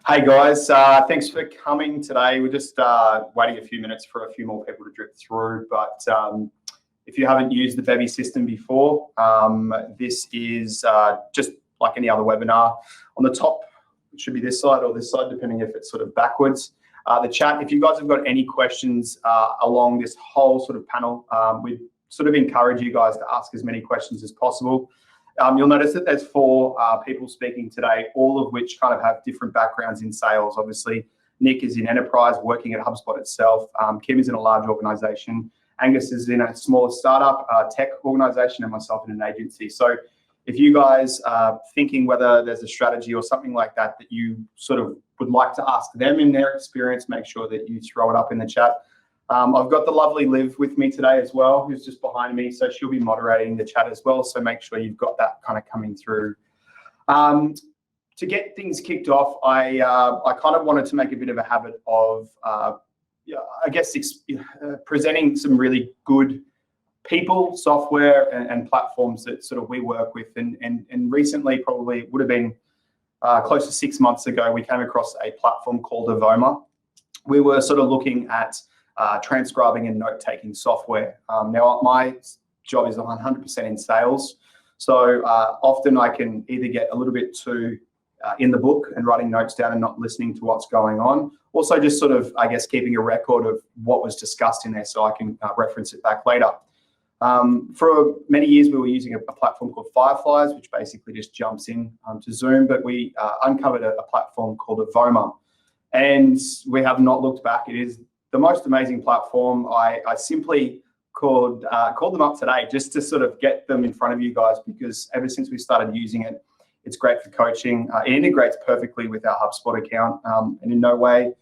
Hey guys, thanks for coming today. We're just waiting a few minutes for a few more people to drip through. But if you haven't used the Bevy system before, this is just like any other webinar. On the top, it should be this side or this side, depending if it's sort of backwards. The chat, if you guys have got any questions along this whole sort of panel, we sort of encourage you guys to ask as many questions as possible. You'll notice that there's four people speaking today, all of which kind of have different backgrounds in sales. Obviously, Nick is in enterprise, working at HubSpot itself. Kim is in a large organization. Angus is in a smaller startup tech organization, and myself in an agency. So if you guys are thinking whether there's a strategy or something like that that you sort of would like to ask them in their experience, make sure that you throw it up in the chat. I've got the lovely Liv with me today as well, who's just behind me, so she'll be moderating the chat as well, so make sure you've got that kind of coming through. To get things kicked off, I kind of wanted to make a bit of a habit of, I guess, presenting some really good people, software, and platforms that sort of we work with. And recently, probably it would have been close to 6 months ago, we came across a platform called Avoma. We were sort of looking at transcribing and note-taking software. Now, my job is 100% in sales, so often I can either get a little bit too in the book and writing notes down and not listening to what's going on. Also, just sort of, I guess, keeping a record of what was discussed in there so I can reference it back later. For many years, we were using a platform called Fireflies, which basically just jumps in to Zoom, but we uncovered a platform called Avoma, and we have not looked back. It is the most amazing platform. I simply called them up today just to sort of get them in front of you guys, because ever since we started using it, it's great for coaching. It integrates perfectly with our HubSpot account, and in no way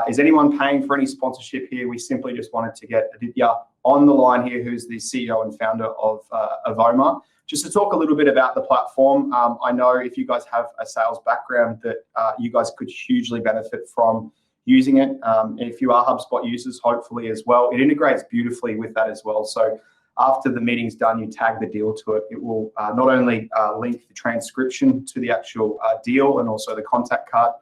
is anyone paying for any sponsorship here. We simply just wanted to get Aditya on the line here, who's the CEO and founder of Avoma, just to talk a little bit about the platform. I know if you guys have a sales background that you guys could hugely benefit from using it. If you are HubSpot users, hopefully as well. It integrates beautifully with that as well. So after the meeting's done, you tag the deal to it. It will not only link the transcription to the actual deal and also the contact card,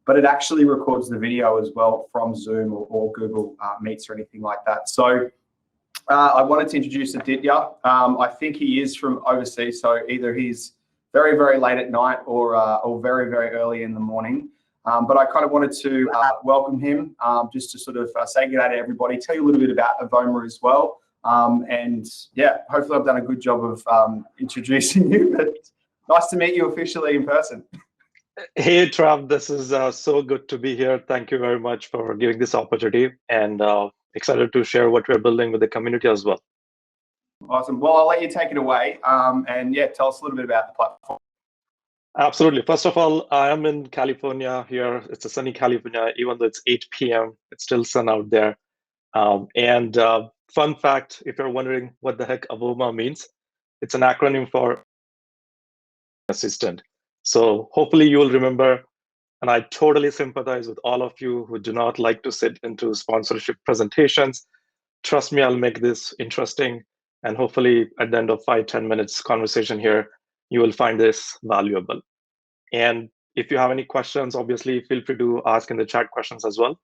but it actually records the video as well from Zoom or Google Meets or anything like that. So I wanted to introduce Aditya. I think he is from overseas, so either he's very, very late at night or very, very early in the morning. But I kind of wanted to welcome him just to sort of say good day to everybody, tell you a little bit about Avoma as well. And yeah, hopefully I've done a good job of introducing you, but nice to meet you officially in person. Hey, Trav, this is so good to be here. Thank you very much for giving this opportunity, and excited to share what we're building with the community as well. Awesome. Well, I'll let you take it away. And yeah, tell us a little bit about the platform. Absolutely. First of all, I am in California here. It's a sunny California, even though it's 8 p.m. It's still sun out there. And fun fact, if you're wondering what the heck Avoma means, it's an acronym for assistant. So hopefully you will remember, and I totally sympathize with all of you who do not like to sit into sponsorship presentations. Trust me, I'll make this interesting. And hopefully at the end of 5-10 minutes conversation here, you will find this valuable. And if you have any questions, obviously feel free to ask in the chat questions as well,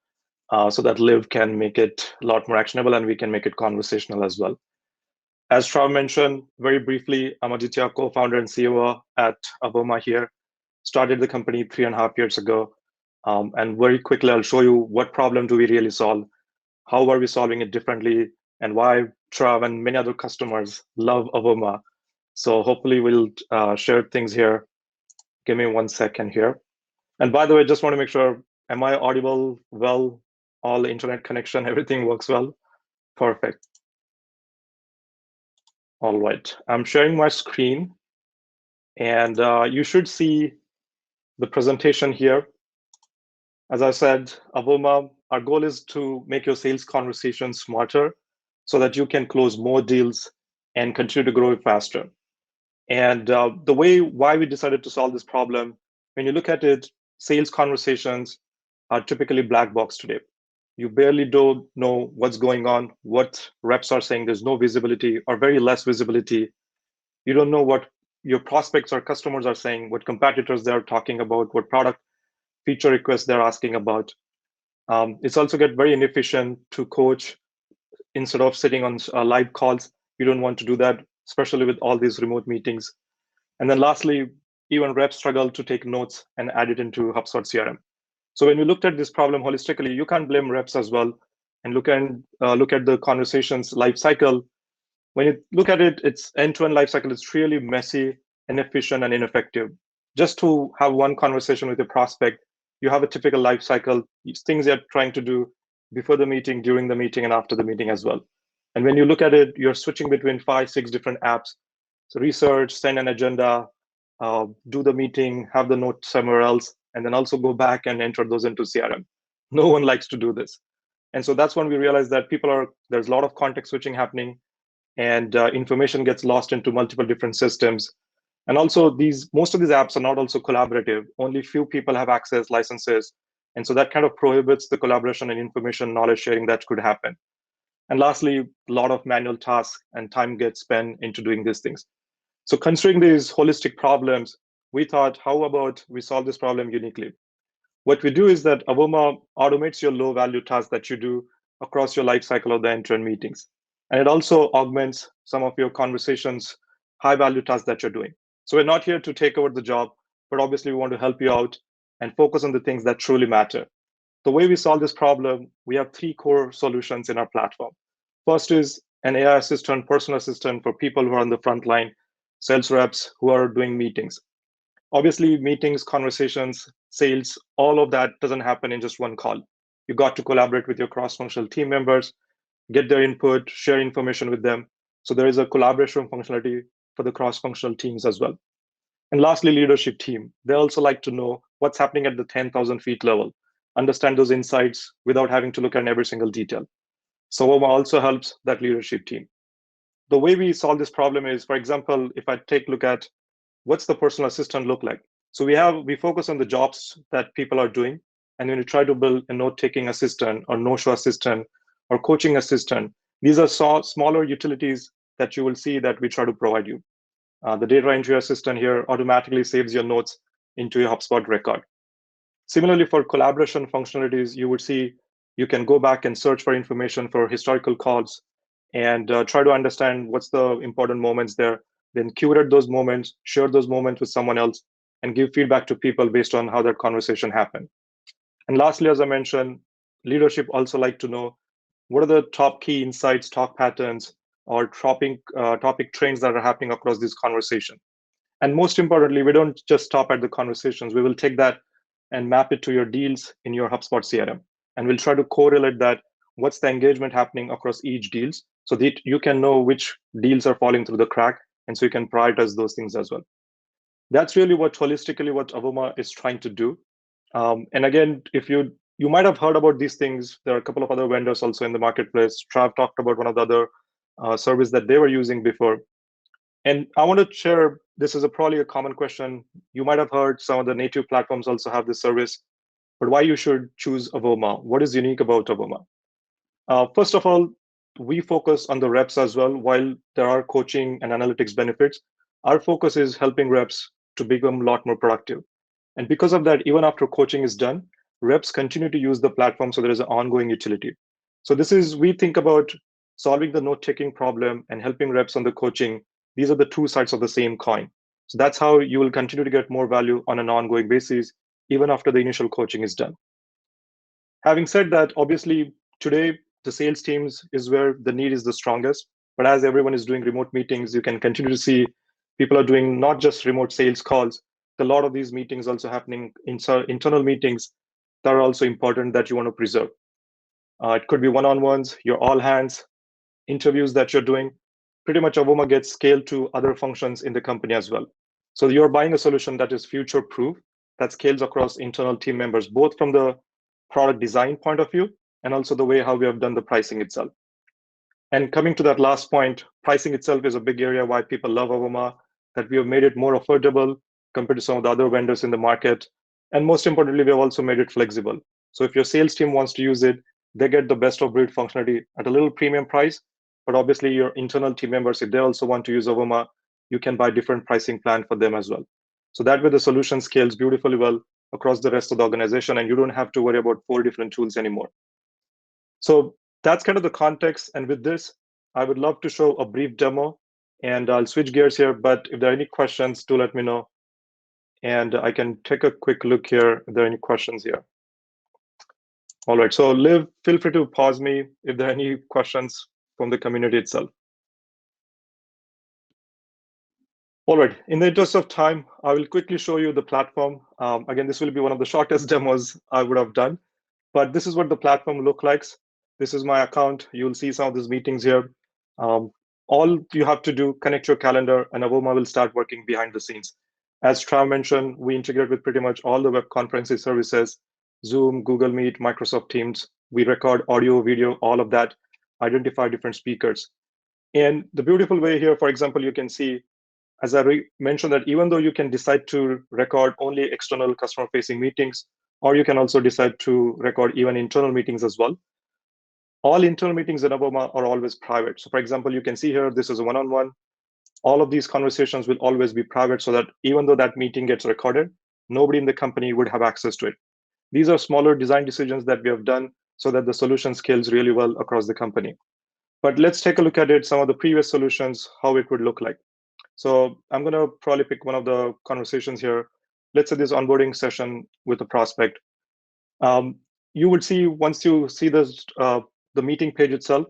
so that Liv can make it a lot more actionable and we can make it conversational as well. As Trav mentioned, very briefly, I'm Aditya, co-founder and CEO at Avoma here. Started the company 3.5 years ago. And very quickly, I'll show you what problem do we really solve, how are we solving it differently, and why Trav and many other customers love Avoma. So hopefully we'll share things here. Give me 1 second here. And by the way, just want to make sure, am I audible well? All the internet connection, everything works well? Perfect. All right, I'm sharing my screen, and you should see the presentation here. As I said, Avoma, our goal is to make your sales conversation smarter so that you can close more deals and continue to grow faster. And why we decided to solve this problem, when you look at it, sales conversations are typically black box today. You barely don't know what's going on, what reps are saying. There's no visibility or very less visibility. You don't know what your prospects or customers are saying, what competitors they're talking about, what product. feature requests they're asking about. It's also get very inefficient to coach instead of sitting on live calls. You don't want to do that, especially with all these remote meetings. And then lastly, even reps struggle to take notes and add it into HubSpot CRM. So when we looked at this problem holistically, you can't blame reps as well. And look at the conversations life cycle. When you look at it, it's end-to-end life cycle. It's really messy, inefficient, and ineffective. Just to have one conversation with a prospect, you have a typical life cycle, things you're trying to do before the meeting, during the meeting, and after the meeting as well. And when you look at it, you're switching between 5, 6 different apps. So research, send an agenda, do the meeting, have the note somewhere else, and then also go back and enter those into CRM. No one likes to do this. And so that's when we realized that there's a lot of context switching happening, and information gets lost into multiple different systems. And also most of these apps are not also collaborative. Only few people have access licenses. And so that kind of prohibits the collaboration and information knowledge sharing that could happen. And lastly, a lot of manual tasks and time gets spent into doing these things. So considering these holistic problems, we thought, how about we solve this problem uniquely? What we do is that Avoma automates your low-value tasks that you do across your life cycle of the end-to-end meetings. And it also augments some of your conversations, high-value tasks that you're doing. So we're not here to take over the job, but obviously we want to help you out and focus on the things that truly matter. The way we solve this problem, we have 3 core solutions in our platform. First is an AI assistant, personal assistant for people who are on the front line, sales reps who are doing meetings. Obviously, meetings, conversations, sales, all of that doesn't happen in just one call. You got to collaborate with your cross-functional team members, get their input, share information with them. So there is a collaboration functionality for the cross-functional teams as well. And lastly, leadership team. They also like to know what's happening at the 10,000 feet level, understand those insights without having to look at every single detail. So Avoma also helps that leadership team. The way we solve this problem is, for example, if I take a look at what's the personal assistant look like? So we focus on the jobs that people are doing. And when you try to build a note-taking assistant or no-show assistant or coaching assistant, these are smaller utilities that you will see that we try to provide you. The data entry assistant here automatically saves your notes into your HubSpot record. Similarly, for collaboration functionalities, you would see you can go back and search for information for historical calls and try to understand what's the important moments there, then curate those moments, share those moments with someone else, and give feedback to people based on how that conversation happened. And lastly, as I mentioned, leadership also like to know what are the top key insights, talk patterns, or topic trends that are happening across this conversation. And most importantly, we don't just stop at the conversations. We will take that and map it to your deals in your HubSpot CRM. And we'll try to correlate that, what's the engagement happening across each deals, so that you can know which deals are falling through the crack, and so you can prioritize those things as well. That's really what Avoma is trying to do. And again, if you might have heard about these things, there are a couple of other vendors also in the marketplace. Trav talked about one of the other service that they were using before. And I want to share, this is probably a common question. You might have heard some of the native platforms also have this service, but why you should choose Avoma? What is unique about Avoma? First of all, we focus on the reps as well. While there are coaching and analytics benefits, our focus is helping reps to become a lot more productive. And because of that, even after coaching is done, reps continue to use the platform, so there is an ongoing utility. So we think about solving the note-taking problem and helping reps on the coaching. These are the two sides of the same coin. So that's how you will continue to get more value on an ongoing basis, even after the initial coaching is done. Having said that, obviously, today, the sales teams is where the need is the strongest. But as everyone is doing remote meetings, you can continue to see people are doing not just remote sales calls. A lot of these meetings also happening internal meetings that are also important that you want to preserve. It could be one-on-ones, your all hands, interviews that you're doing. Pretty much Avoma gets scaled to other functions in the company as well. So you're buying a solution that is future-proof, that scales across internal team members, both from the product design point of view and also the way how we have done the pricing itself. And coming to that last point, pricing itself is a big area why people love Avoma, that we have made it more affordable compared to some of the other vendors in the market. And most importantly, we have also made it flexible. So if your sales team wants to use it, they get the best of breed functionality at a little premium price. But obviously, your internal team members, if they also want to use Avoma, you can buy different pricing plan for them as well. So that way, the solution scales beautifully well across the rest of the organization, and you don't have to worry about 4 different tools anymore. So that's kind of the context. And with this, I would love to show a brief demo, and I'll switch gears here. But if there are any questions, do let me know. And I can take a quick look here if there are any questions here. All right, so Liv, feel free to pause me if there are any questions from the community itself. All right, in the interest of time, I will quickly show you the platform. Again, this will be one of the shortest demos I would have done, but this is what the platform looks like. This is my account. You'll see some of these meetings here. All you have to do, connect your calendar, and Avoma will start working behind the scenes. As Trav mentioned, we integrate with pretty much all the web conferencing services, Zoom, Google Meet, Microsoft Teams. We record audio, video, all of that, identify different speakers. And the beautiful way here, for example, you can see, as I mentioned, that even though you can decide to record only external customer-facing meetings, or you can also decide to record even internal meetings as well. All internal meetings in Avoma are always private. So for example, you can see here, this is a one-on-one. All of these conversations will always be private, so that even though that meeting gets recorded, nobody in the company would have access to it. These are smaller design decisions that we have done so that the solution scales really well across the company. But let's take a look at it, some of the previous solutions, how it would look like. So I'm going to probably pick one of the conversations here. Let's say this onboarding session with a prospect. You would see, once you see this, the meeting page itself,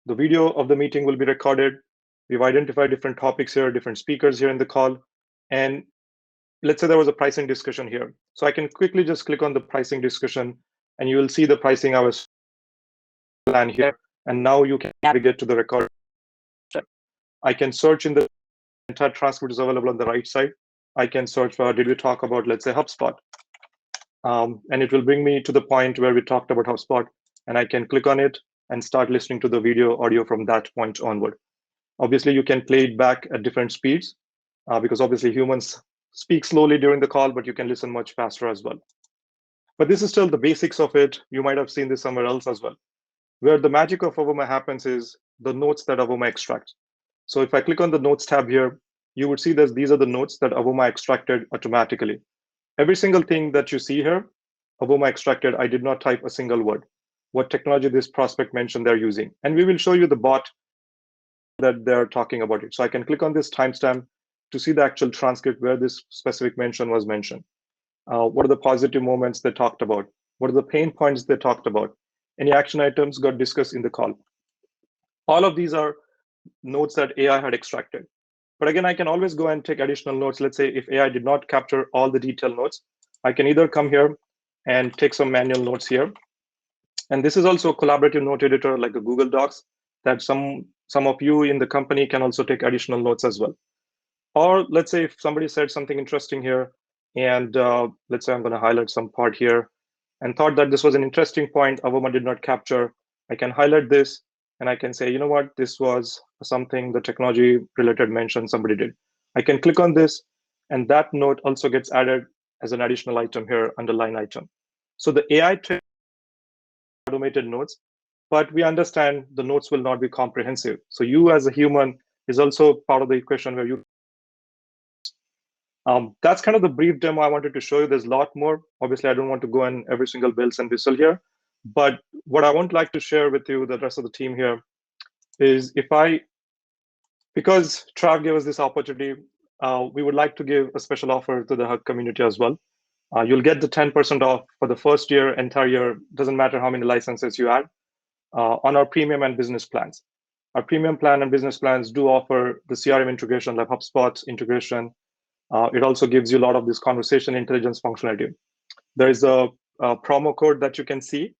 the video of the meeting will be recorded. We've identified different topics here, different speakers here in the call. And let's say there was a pricing discussion here. So I can quickly just click on the pricing discussion, and you will see the pricing I was plan here. And now you can navigate to the record. I can search in the entire transcript is available on the right side. I can search for, did we talk about, let's say, HubSpot? And it will bring me to the point where we talked about HubSpot, and I can click on it and start listening to the video audio from that point onward. Obviously, you can play it back at different speeds because obviously humans speak slowly during the call, but you can listen much faster as well. But this is still the basics of it. You might have seen this somewhere else as well. Where the magic of Avoma happens is the notes that Avoma extracts. So if I click on the notes tab here, you would see that these are the notes that Avoma extracted automatically. Every single thing that you see here, Avoma extracted. I did not type a single word. What technology this prospect mentioned they're using. And we will show you the bot that they're talking about it. So I can click on this timestamp to see the actual transcript where this specific mention was mentioned. What are the positive moments they talked about? What are the pain points they talked about? Any action items got discussed in the call? All of these are notes that AI had extracted. But again, I can always go and take additional notes. Let's say if AI did not capture all the detailed notes, I can either come here and take some manual notes here. And this is also a collaborative note editor like a Google Docs that some of you in the company can also take additional notes as well. Or let's say if somebody said something interesting here, and let's say I'm going to highlight some part here and thought that this was an interesting point Avoma did not capture, I can highlight this and I can say, you know what, this was something the technology related mention somebody did. I can click on this, and that note also gets added as an additional item here under line item. So the AI automated notes, but we understand the notes will not be comprehensive. So you as a human is also part of the equation where you. That's kind of the brief demo I wanted to show you. There's a lot more. Obviously, I don't want to go in every single bells and whistle here. But what I would like to share with you, the rest of the team here, is because Trav gave us this opportunity, we would like to give a special offer to the Hub community as well. You'll get the 10% off for the first year, entire year, doesn't matter how many licenses you add, on our premium and business plans. Our premium plan and business plans do offer the CRM integration, like HubSpot integration. It also gives you a lot of this conversation intelligence functionality. There is a promo code that you can see.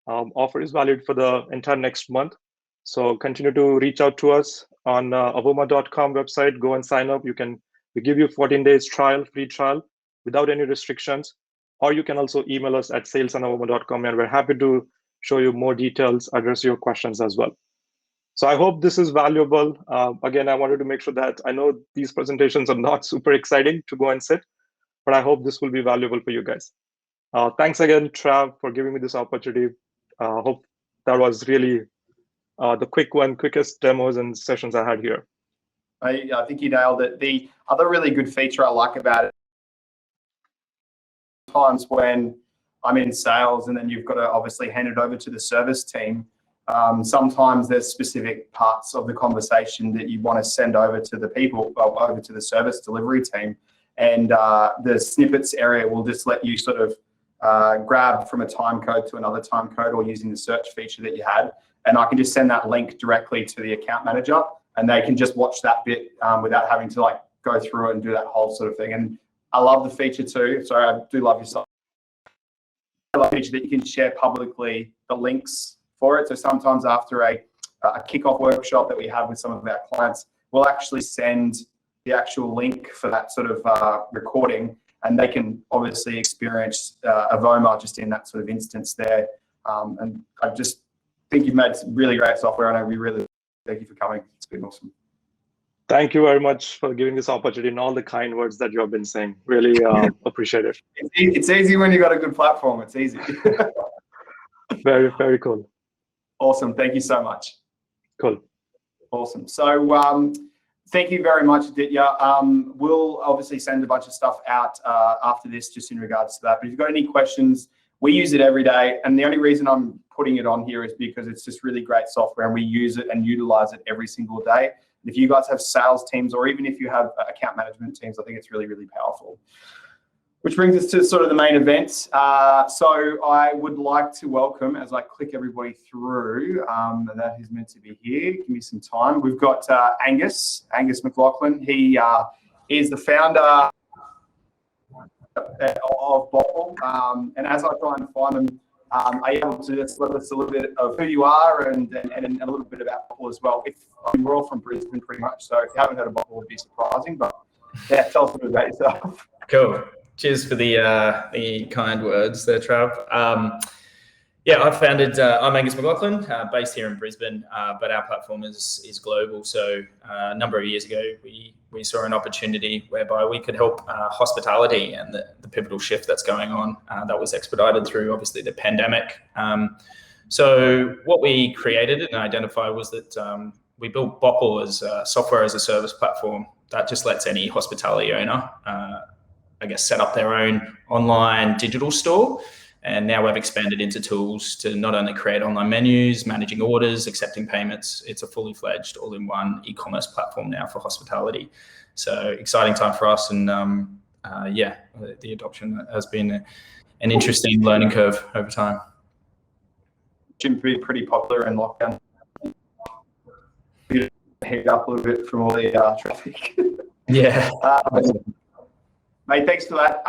Offer is valid for the entire next month. So continue to reach out to us on avoma.com website. Go and sign up. We give you 14 days trial, free trial, without any restrictions. Or you can also email us at sales@avoma.com, and we're happy to show you more details, address your questions as well. So I hope this is valuable. Again, I wanted to make sure that I know these presentations are not super exciting to go and sit, but I hope this will be valuable for you guys. Thanks again, Trav, for giving me this opportunity. Hope that was really the quickest demos and sessions I had here. I think you nailed it. The other really good feature I like about it, sometimes when I'm in sales and then you've got to obviously hand it over to the service team, sometimes there's specific parts of the conversation that you want to send over to the people, over to the service delivery team. And the snippets area will just let you sort of grab from a time code to another time code, or using the search feature that you had. And I can just send that link directly to the account manager, and they can just watch that bit without having to like go through it and do that whole sort of thing. And I love the feature too. Sorry, I do love your site. I love the feature that you can share publicly the links for it. So sometimes after a kickoff workshop that we have with some of our clients, we'll actually send the actual link for that sort of recording, and they can obviously experience a VOMA just in that sort of instance there. And I just think you've made some really great software, and we really thank you for coming. It's been awesome. Thank you very much for giving this opportunity and all the kind words that you have been saying. Really appreciate it. It's easy when you've got a good platform. It's easy. Very, very cool. Awesome. Thank you so much. Cool. Awesome. So thank you very much, Aditya. We'll obviously send a bunch of stuff out after this, just in regards to that. But if you've got any questions, we use it every day. And the only reason I'm putting it on here is because it's just really great software, and we use it and utilize it every single day. And if you guys have sales teams, or even if you have account management teams, I think it's really, really powerful. Which brings us to sort of the main event. So I would like to welcome, as I click everybody through, that is meant to be here. Give me some time. We've got Angus McLachlan. He is the founder of Bopple. And as I try and find them, are you able to just let us a little bit of who you are and a little bit about Bopple as well? We're all from Brisbane pretty much, so if you haven't heard of Bopple, it would be surprising. But yeah, tell us a bit about yourself. Cool. Cheers for the kind words there, Trav. Yeah, I'm Angus McLachlan, based here in Brisbane, but our platform is global. So a number of years ago, we saw an opportunity whereby we could help hospitality and the pivotal shift that's going on. That was expedited through, obviously, the pandemic. So what we created and identified was that we built Bopple as a software as a service platform that just lets any hospitality owner set up their own online digital store. And now we've expanded into tools to not only create online menus, managing orders, accepting payments. It's a fully fledged all-in-one e-commerce platform now for hospitality. So exciting time for us. And the adoption has been an interesting learning curve over time. Jim, pretty popular in lockdown. Heat up a little bit from all the traffic. Yeah. Mate, thanks for that.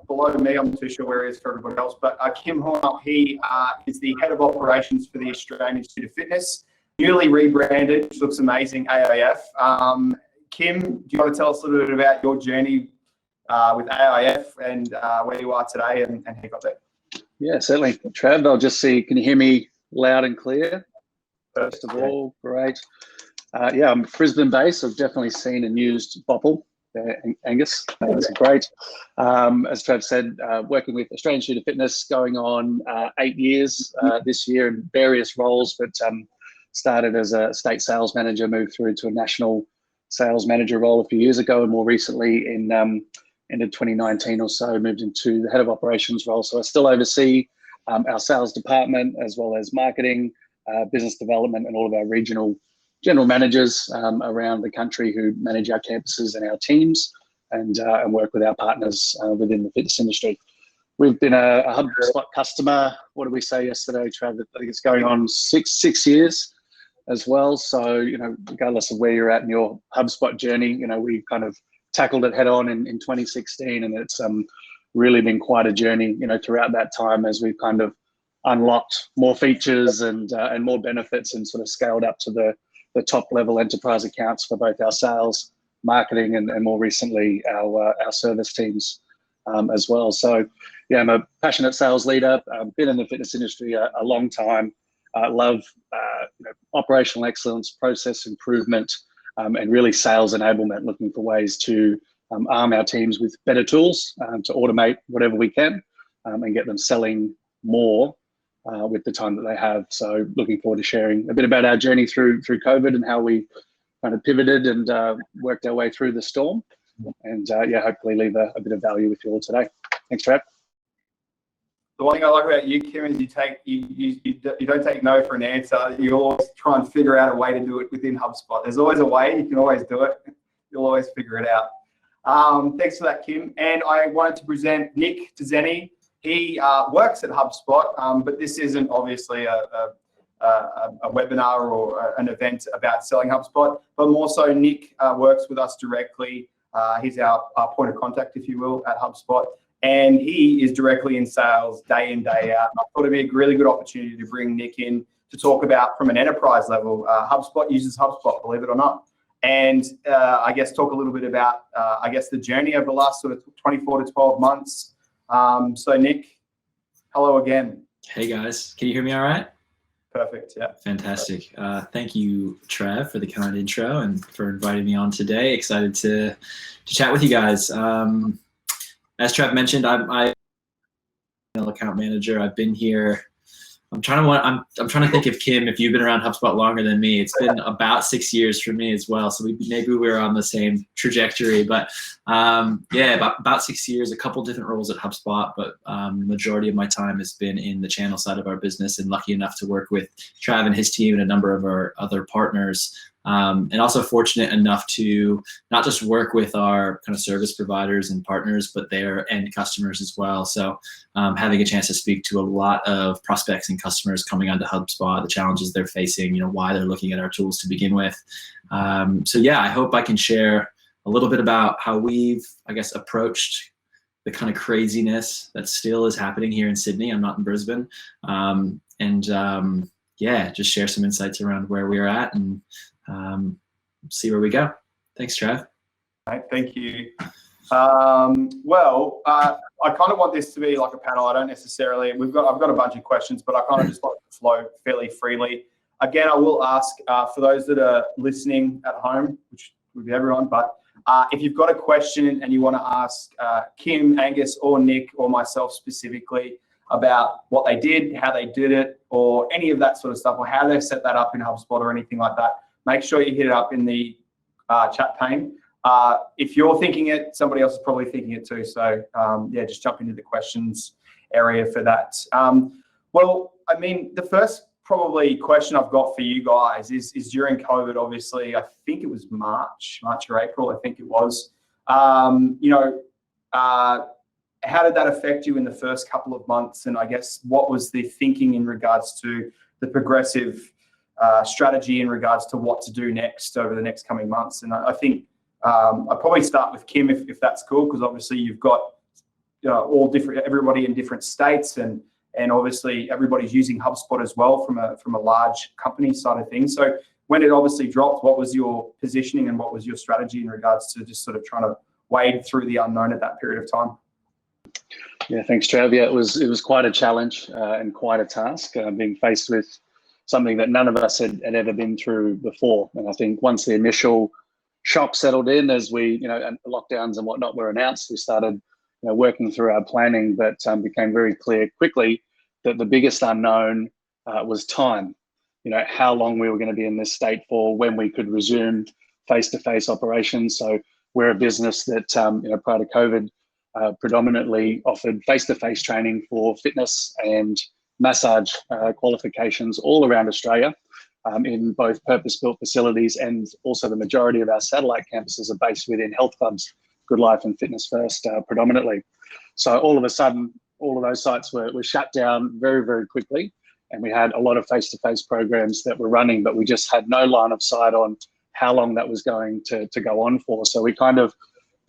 Below me, I'm not too sure where he is for everybody else, but Kim Horner, he is the head of operations for the Australian Institute of Fitness, newly rebranded, which looks amazing, AIF. Kim, do you want to tell us a little bit about your journey with AIF and where you are today and how you got there? Yeah, certainly. Trav, I'll just see, can you hear me loud and clear? First of all, great. I'm Brisbane based. I've definitely seen and used Bopple. Angus, that's great. As Trav said, working with Australian Institute of Fitness going on 8 years this year in various roles, but started as a state sales manager, moved through to a national sales manager role a few years ago, and more recently in end of 2019 or so, moved into the head of operations role. So I still oversee our sales department, as well as marketing, business development, and all of our regional general managers around the country who manage our campuses and our teams, and work with our partners within the fitness industry. We've been a HubSpot customer. What did we say yesterday, Trav? I think it's going on six years as well. So, regardless of where you're at in your HubSpot journey, we kind of tackled it head on in 2016, and it's really been quite a journey, throughout that time, as we've kind of unlocked more features and more benefits, and sort of scaled up to the top level enterprise accounts for both our sales, marketing, and more recently our service teams as well. So yeah, I'm a passionate sales leader. I've been in the fitness industry a long time. I love operational excellence, process improvement, and really sales enablement, looking for ways to arm our teams with better tools to automate whatever we can and get them selling more with the time that they have. So looking forward to sharing a bit about our journey through COVID and how we kind of pivoted and worked our way through the storm, and hopefully leave a bit of value with you all today. Thanks, Trav. The one thing I like about you, Kim, is you don't take no for an answer. You always try and figure out a way to do it within HubSpot. There's always a way. You can always do it. You'll always figure it out. Thanks for that, Kim. And I wanted to present Nick Dzienny. He works at HubSpot, but this isn't obviously a webinar or an event about selling HubSpot, but more so Nick works with us directly. He's our point of contact, if you will, at HubSpot. And he is directly in sales day in, day out. I thought it'd be a really good opportunity to bring Nick in to talk about, from an enterprise level, HubSpot uses HubSpot, believe it or not. And I guess talk a little bit about, the journey over the last sort of 24 to 12 months. So Nick, hello again. Hey guys, can you hear me all right? Perfect, yeah. Fantastic. Thank you, Trav, for the kind intro and for inviting me on today. Excited to chat with you guys. As Trav mentioned, I'm an account manager. I've been here. I'm trying to think of Kim, if you've been around HubSpot longer than me. It's been about 6 years for me as well. So maybe we're on the same trajectory. But about 6 years, a couple different roles at HubSpot. But majority of my time has been in the channel side of our business, and lucky enough to work with Trav and his team and a number of our other partners. And also fortunate enough to not just work with our kind of service providers and partners, but their end customers as well. So having a chance to speak to a lot of prospects and customers coming onto HubSpot, the challenges they're facing, why they're looking at our tools to begin with. I hope I can share a little bit about how we've, approached the kind of craziness that still is happening here in Sydney. I'm not in Brisbane. Just share some insights around where we're at and see where we go. Thanks, Trav. Right, thank you. I kind of want this to be like a panel. I don't necessarily. I've got a bunch of questions, but I kind of just like to flow fairly freely. Again, I will ask for those that are listening at home, which would be everyone, but if you've got a question and you want to ask Kim, Angus, or Nick, or myself specifically about what they did, how they did it, or any of that sort of stuff, or how they've set that up in HubSpot or anything like that, make sure you hit it up in the chat pane. If you're thinking it, somebody else is probably thinking it too. So just jump into the questions area for that. The first probably question I've got for you guys is during COVID, obviously, I think it was March or April, I think it was. How did that affect you in the first couple of months? And I guess what was the thinking in regards to the progressive strategy in regards to what to do next over the next coming months? And I think I'll probably start with Kim if that's cool, because obviously you've got everybody in different states, and obviously everybody's using HubSpot as well from a large company side of things. So when it obviously dropped, what was your positioning and what was your strategy in regards to just sort of trying to wade through the unknown at that period of time? Yeah, thanks, Trav. Yeah, it was quite a challenge and quite a task, being faced with something that none of us had ever been through before. And I think once the initial shock settled in, as we, and lockdowns and whatnot were announced, we started working through our planning, but became very clear quickly that the biggest unknown was time. How long we were going to be in this state for, when we could resume face-to-face operations. So we're a business that, prior to COVID, predominantly offered face-to-face training for fitness and massage qualifications all around Australia, in both purpose-built facilities, and also the majority of our satellite campuses are based within health clubs, Good Life and Fitness First predominantly. So all of a sudden, all of those sites were shut down very, very quickly, and we had a lot of face-to-face programs that were running, but we just had no line of sight on how long that was going to go on for. So we kind of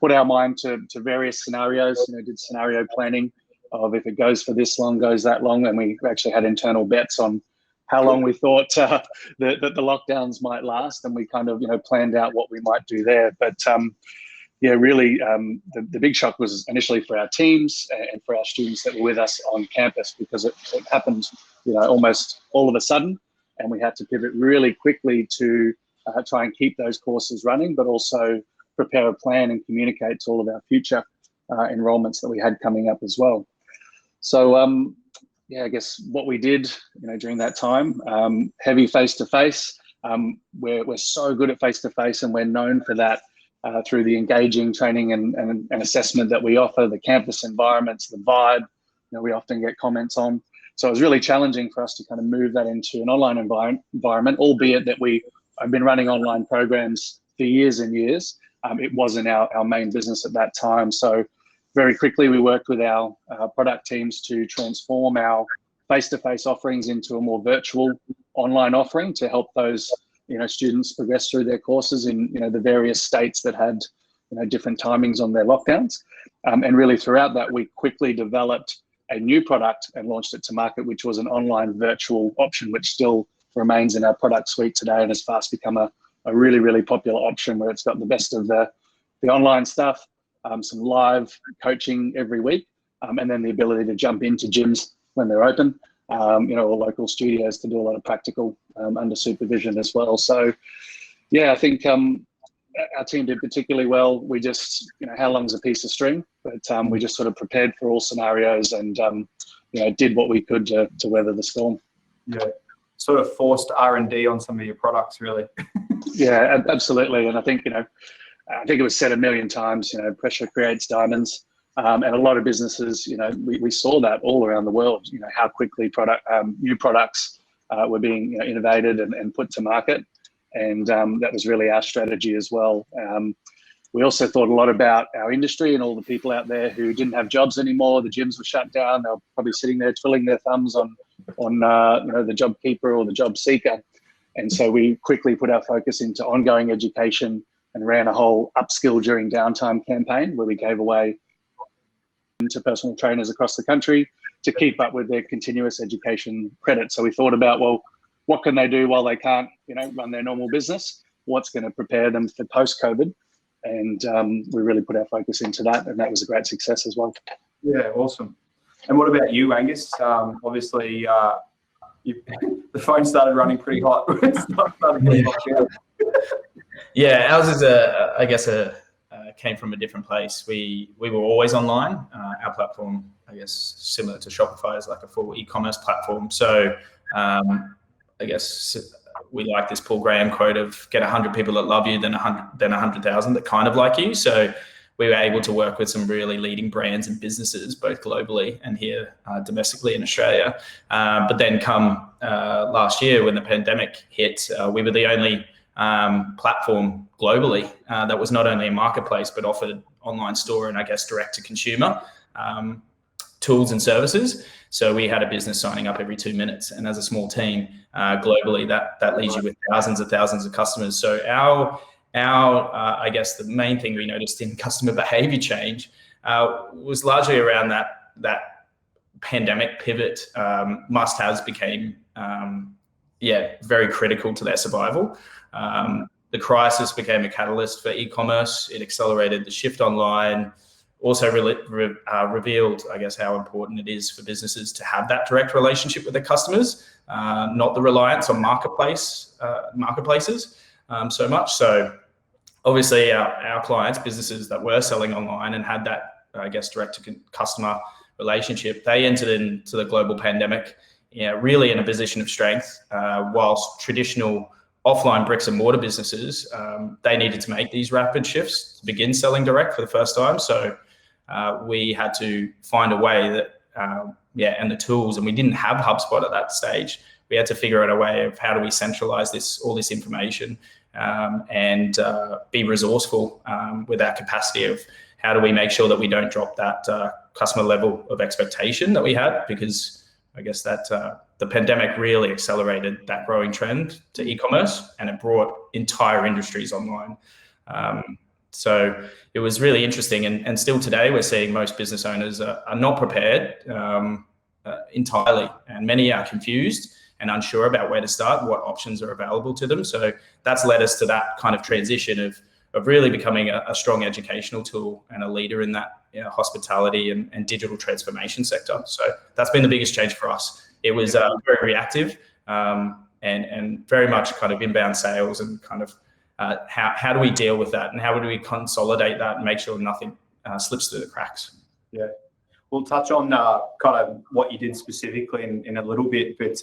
put our mind to various scenarios, did scenario planning of if it goes for this long, goes that long. And we actually had internal bets on how long we thought that the lockdowns might last. And we kind of, planned out what we might do there. But really the big shock was initially for our teams and for our students that were with us on campus, because it happened, almost all of a sudden. And we had to pivot really quickly to try and keep those courses running, but also prepare a plan and communicate to all of our future enrollments that we had coming up as well. So I guess what we did, during that time, heavy face-to-face. We're so good at face-to-face, and we're known for that through the engaging training and assessment that we offer, the campus environments, the vibe, we often get comments on. So it was really challenging for us to kind of move that into an online environment, albeit that I've been running online programs for years and years. It wasn't our main business at that time. So very quickly, we worked with our product teams to transform our face-to-face offerings into a more virtual online offering to help those students progress through their courses in the various states that had different timings on their lockdowns. And really throughout that, we quickly developed a new product and launched it to market, which was an online virtual option, which still remains in our product suite today and has fast become a really, really popular option where it's got the best of the online stuff, some live coaching every week, and then the ability to jump into gyms when they're open, or local studios to do a lot of practical under supervision as well. So, yeah, I think our team did particularly well. We just, how long's a piece of string? But we just sort of prepared for all scenarios and, did what we could to weather the storm. Yeah, sort of forced R&D on some of your products, really. Yeah, absolutely. And I think, I think it was said a million times, pressure creates diamonds. And a lot of businesses, we saw that all around the world, how quickly new products were being innovated and put to market. And that was really our strategy as well. We also thought a lot about our industry and all the people out there who didn't have jobs anymore. The gyms were shut down. They were probably sitting there twiddling their thumbs on the job keeper or the job seeker. And so we quickly put our focus into ongoing education and ran a whole upskill during downtime campaign where we gave away to personal trainers across the country to keep up with their continuous education credit. So we thought about, well, what can they do while they can't, run their normal business? What's going to prepare them for post-COVID? And we really put our focus into that, and that was a great success as well. Yeah, awesome. And what about you, Angus? Obviously, the phone started running pretty hot. Yeah, ours is came from a different place. We were always online. Our platform, I guess, similar to Shopify, is like a full e-commerce platform. So I guess we like this Paul Graham quote of get 100 people that love you, then 100,000 that kind of like you. So we were able to work with some really leading brands and businesses, both globally and here domestically in Australia. But then come last year when the pandemic hit, we were the only platform globally that was not only a marketplace, but offered online store and I guess direct to consumer tools and services. So we had a business signing up every 2 minutes. And as a small team globally, that leaves you with thousands of customers. So our I guess the main thing we noticed in customer behavior change was largely around that pandemic pivot. Must-haves became very critical to their survival. The crisis became a catalyst for e-commerce. It accelerated the shift online, also really revealed, I guess, how important it is for businesses to have that direct relationship with their customers, not the reliance on marketplaces so much. So obviously our clients, businesses that were selling online and had that, I guess, direct to customer relationship, they entered into the global pandemic really in a position of strength, whilst traditional offline bricks and mortar businesses, they needed to make these rapid shifts to begin selling direct for the first time. So we had to find a way that, and the tools, and we didn't have HubSpot at that stage. We had to figure out a way of how do we centralize all this information and be resourceful with our capacity of how do we make sure that we don't drop that customer level of expectation that we had, because I guess that the pandemic really accelerated that growing trend to e-commerce, and it brought entire industries online. So it was really interesting, and still today we're seeing most business owners are not prepared entirely, and many are confused and unsure about where to start, what options are available to them. So that's led us to that kind of transition of really becoming a strong educational tool and a leader in that hospitality and digital transformation sector. So that's been the biggest change for us. It was very reactive and very much kind of inbound sales and kind of how do we deal with that, and how do we consolidate that and make sure nothing slips through the cracks. Yeah. We'll touch on kind of what you did specifically in a little bit, but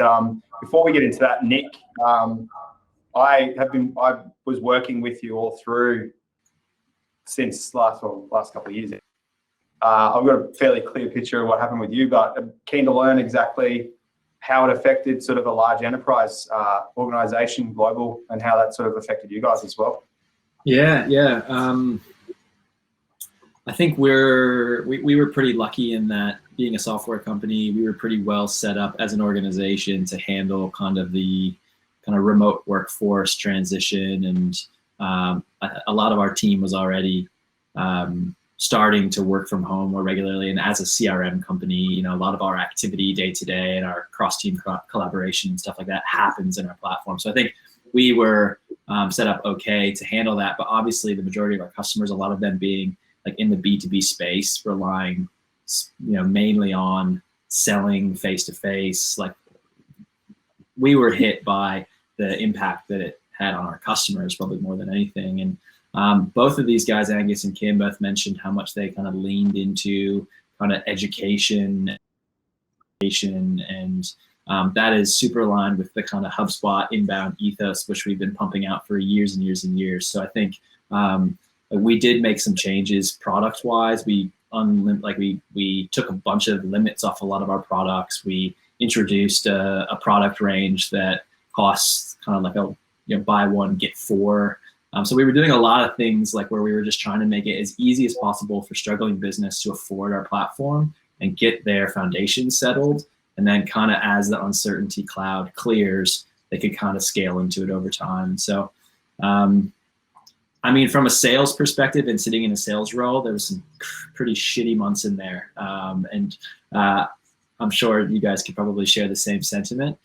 before we get into that, Nick, I was working with you all through since last couple of years. I've got a fairly clear picture of what happened with you, but I'm keen to learn exactly how it affected sort of a large enterprise organization, global, and how that sort of affected you guys as well. Yeah. I think we were pretty lucky in that, being a software company, we were pretty well set up as an organization to handle kind of the remote workforce transition, and a lot of our team was already starting to work from home more regularly. And as a CRM company, a lot of our activity day to day and our cross-team collaboration and stuff like that happens in our platform. So I think we were set up okay to handle that. But obviously, the majority of our customers, a lot of them being like in the B2B space, relying mainly on selling face-to-face, like we were hit by the impact that it had on our customers probably more than anything. And both of these guys, Angus and Kim, both mentioned how much they kind of leaned into kind of education, and that is super aligned with the kind of HubSpot inbound ethos, which we've been pumping out for years and years and years. So I think we did make some changes product-wise. We took a bunch of limits off a lot of our products. We introduced a product range that costs kind of like a buy one get four. So we were doing a lot of things like where we were just trying to make it as easy as possible for struggling business to afford our platform and get their foundation settled. And then kind of as the uncertainty cloud clears, they could kind of scale into it over time. So, from a sales perspective and sitting in a sales role, there was some pretty shitty months in there. And I'm sure you guys could probably share the same sentiment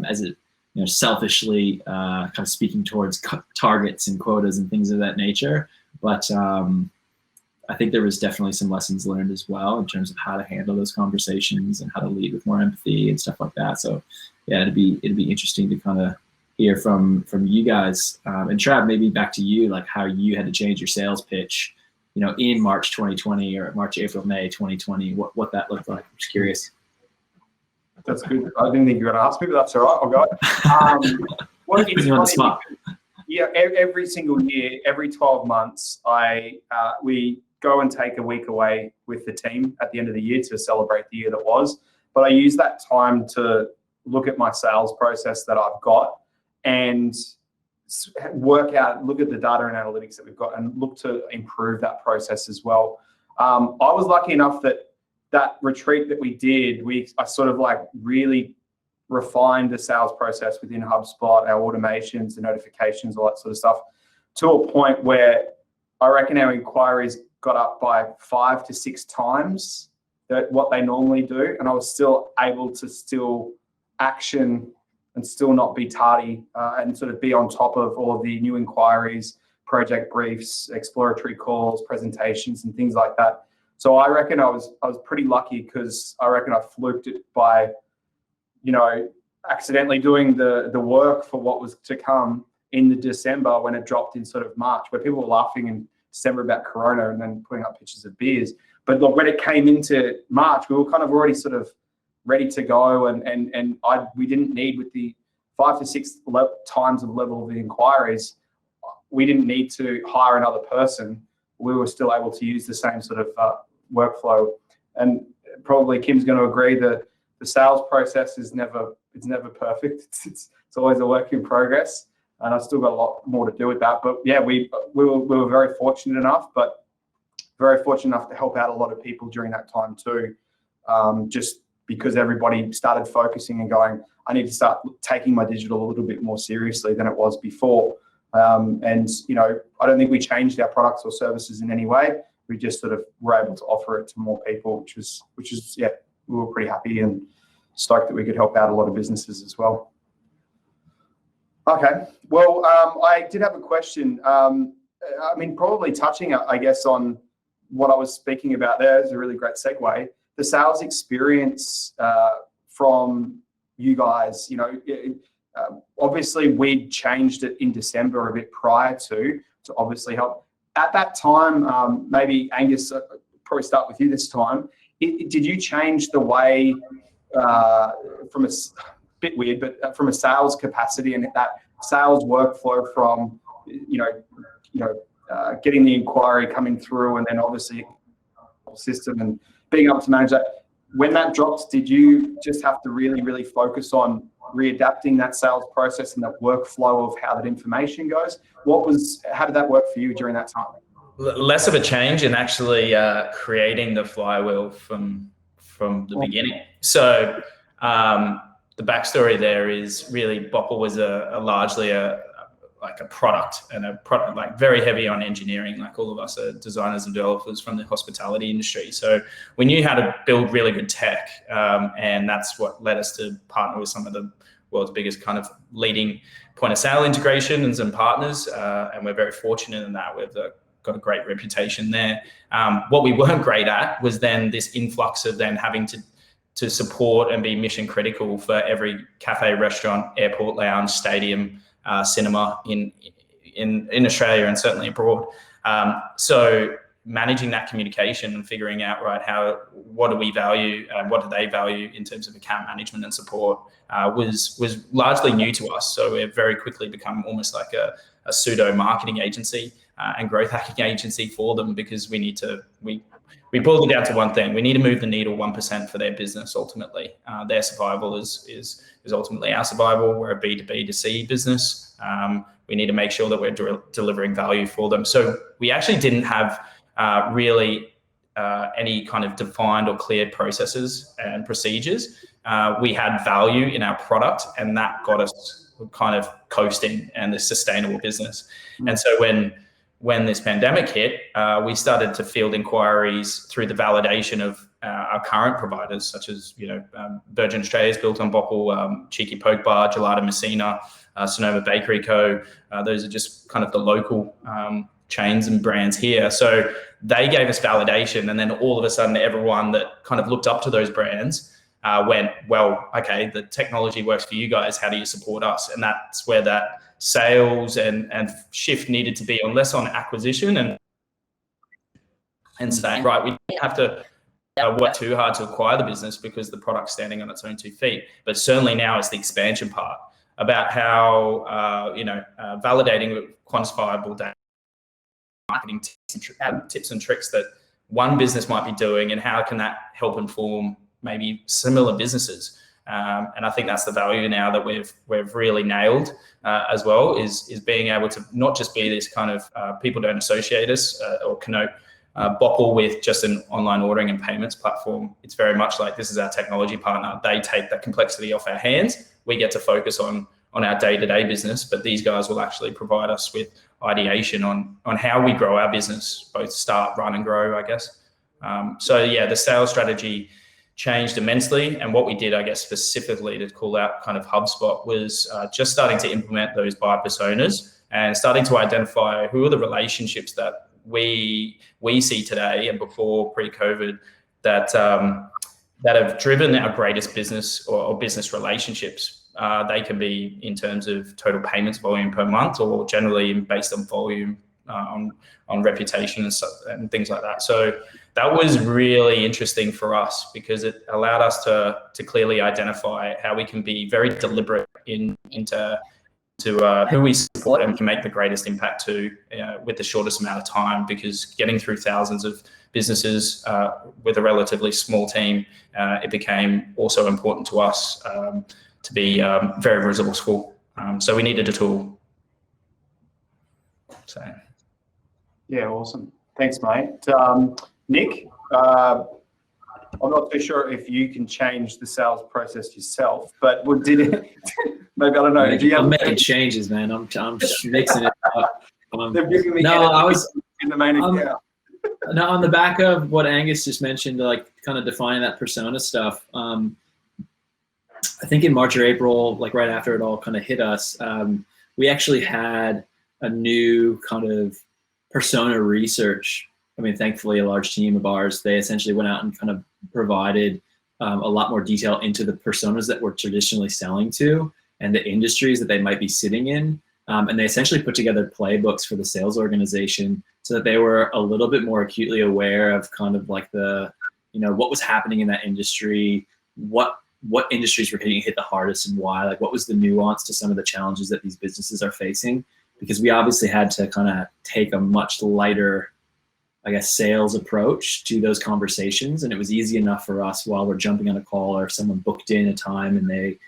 as it, selfishly kind of speaking towards targets and quotas and things of that nature. But I think there was definitely some lessons learned as well in terms of how to handle those conversations and how to lead with more empathy and stuff like that. So yeah, it'd be interesting to kind of hear from you guys. And Trav, maybe back to you, like how you had to change your sales pitch, in March 2020 or March, April, May 2020, what that looked like. I'm just curious. That's good. I didn't think you were going to ask me, but that's all right. I'll go. Putting you on the spot. Yeah, every single year, every 12 months, we go and take a week away with the team at the end of the year to celebrate the year that was. But I use that time to look at my sales process that I've got and look at the data and analytics that we've got and look to improve that process as well. I was lucky enough that retreat that we did, I sort of like really refined the sales process within HubSpot, our automations, the notifications, all that sort of stuff, to a point where I reckon our inquiries got up by 5 to 6 times what they normally do. And I was still able to action and still not be tardy and sort of be on top of all of the new inquiries, project briefs, exploratory calls, presentations, and things like that. So I reckon I was pretty lucky because I reckon I fluked it by, accidentally doing the work for what was to come in the December when it dropped in sort of March, where people were laughing in December about Corona and then putting up pictures of beers. But look, when it came into March, we were kind of already sort of ready to go, and we didn't need, with the 5 to 6 times of level of the inquiries, we didn't need to hire another person. We were still able to use the same sort of workflow. And probably Kim's going to agree that the sales process is never perfect. It's always a work in progress, and I've still got a lot more to do with that. But yeah, we were very fortunate enough to help out a lot of people during that time too, just because everybody started focusing and going, I need to start taking my digital a little bit more seriously than it was before. And I don't think we changed our products or services in any way. We just sort of were able to offer it to more people, which is yeah, we were pretty happy and stoked that we could help out a lot of businesses as well. Okay, well, I did have a question. Probably touching, I guess, on what I was speaking about there is a really great segue. The sales experience from you guys, obviously we changed it in December a bit prior to obviously help. At that time, maybe Angus, probably start with you this time. Did you change the way from a bit weird, but from a sales capacity and that sales workflow from getting the inquiry coming through, and then obviously system and being able to manage that. When that dropped, did you just have to really, really focus on readapting that sales process and that workflow of how that information goes? How did that work for you during that time? Less of a change, and actually creating the flywheel from the beginning. So the backstory there is really Bopple was largely a product, and a product like very heavy on engineering. Like all of us are designers and developers from the hospitality industry. So we knew how to build really good tech, and that's what led us to partner with some of the world's biggest kind of leading point of sale integrations and partners. And we're very fortunate in that. We've got a great reputation there. What we weren't great at was then this influx of then having to support and be mission critical for every cafe, restaurant, airport lounge, stadium, cinema in Australia and certainly abroad. So managing that communication and figuring out, what do we value and what do they value in terms of account management and support was largely new to us. So we've very quickly become almost like a pseudo marketing agency and growth hacking agency for them, because we boiled it down to one thing. We need to move the needle 1% for their business. Ultimately, their survival is ultimately our survival. We're a B2B2C business. We need to make sure that we're delivering value for them. So we actually didn't have really any kind of defined or clear processes and procedures. We had value in our product, and that got us kind of coasting and the sustainable business. And so when this pandemic hit, we started to field inquiries through the validation of our current providers, such as Virgin Australia's built on Bopple, Cheeky Poke Bar, Gelada Messina, Sonoma Bakery Co. Those are just kind of the local chains and brands here. So they gave us validation, and then all of a sudden, everyone that kind of looked up to those brands went, well, okay, the technology works for you guys. How do you support us? And that's where that sales and shift needed to be less on acquisition and saying, right, we don't have to work too hard to acquire the business because the product's standing on its own 2 feet. But certainly now it's the expansion part about how, validating with quantifiable data, marketing tips and tricks that one business might be doing, and how can that help inform maybe similar businesses. And I think that's the value now that we've really nailed as well, is being able to not just be this kind of people don't associate us or connote Bopple with just an online ordering and payments platform. It's very much like, this is our technology partner. They take that complexity off our hands. We get to focus on our day-to-day business, but these guys will actually provide us with ideation on how we grow our business, both start, run, and grow, I guess. So yeah, the sales strategy changed immensely. And what we did, I guess, specifically to call out kind of HubSpot was just starting to implement those buyer personas and starting to identify who are the relationships that we see today and before pre-COVID that have driven our greatest business or business relationships. They can be in terms of total payments volume per month, or generally based on volume, on reputation and things like that. So that was really interesting for us, because it allowed us to clearly identify how we can be very deliberate into who we support and can make the greatest impact to with the shortest amount of time, because getting through thousands of businesses with a relatively small team, it became also important to us to be very resourceful. So we needed a tool. So. Yeah, awesome. Thanks, mate. Nick, I'm not too sure if you can change the sales process yourself, but did it? Maybe, I don't know. I'm making changes, man. I'm mixing it up. In the main account. No, on the back of what Angus just mentioned, like kind of defining that persona stuff. I think in March or April, like right after it all kind of hit us, we actually had a new kind of persona research. I mean, thankfully, a large team of ours, they essentially went out and kind of provided a lot more detail into the personas that we're traditionally selling to and the industries that they might be sitting in. And they essentially put together playbooks for the sales organization so that they were a little bit more acutely aware of kind of like what was happening in that industry, what industries were getting hit the hardest and why, like what was the nuance to some of the challenges that these businesses are facing. because we obviously had to kind of take a much lighter, I guess, sales approach to those conversations. And it was easy enough for us while we're jumping on a call, or if someone booked in a time and they,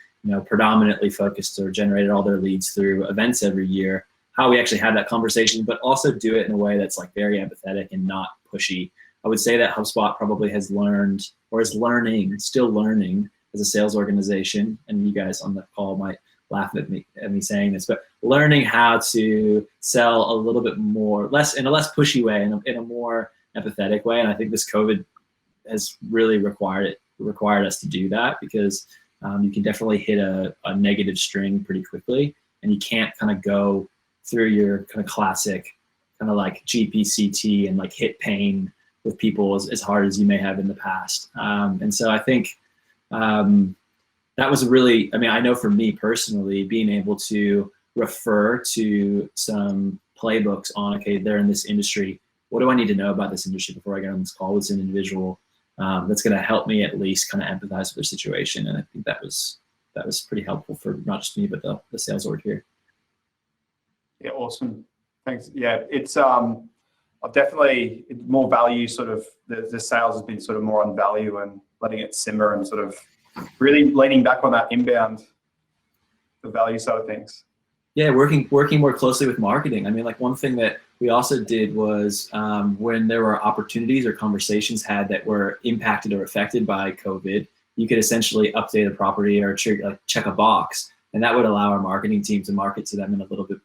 predominantly focused or generated all their leads through events every year, how we actually had that conversation, but also do it in a way that's like very empathetic and not pushy. I would say that HubSpot probably has learned, or is still learning as a sales organization, and you guys on the call might laugh at me saying this, but learning how to sell a little bit more, in a less pushy way, in a more empathetic way. And I think this COVID has really required us to do that, because you can definitely hit a negative string pretty quickly, and you can't kind of go through your kind of classic kind of like GPCT and like hit pain with people as hard as you may have in the past. And so I think that was really, I know for me personally, being able to refer to some playbooks on, okay, they're in this industry, what do I need to know about this industry before I get on this call with an individual? That's going to help me at least kind of empathize with their situation. And I think that was pretty helpful for not just me, but the sales org here. Yeah, awesome. Thanks. Yeah, it's I've definitely more value, sort of the sales has been sort of more on value and letting it simmer, and sort of really leaning back on that inbound, the value side of things. Yeah, working more closely with marketing. Like one thing that we also did was when there were opportunities or conversations had that were impacted or affected by COVID, you could essentially update a property or check a box, and that would allow our marketing team to market to them in a little bit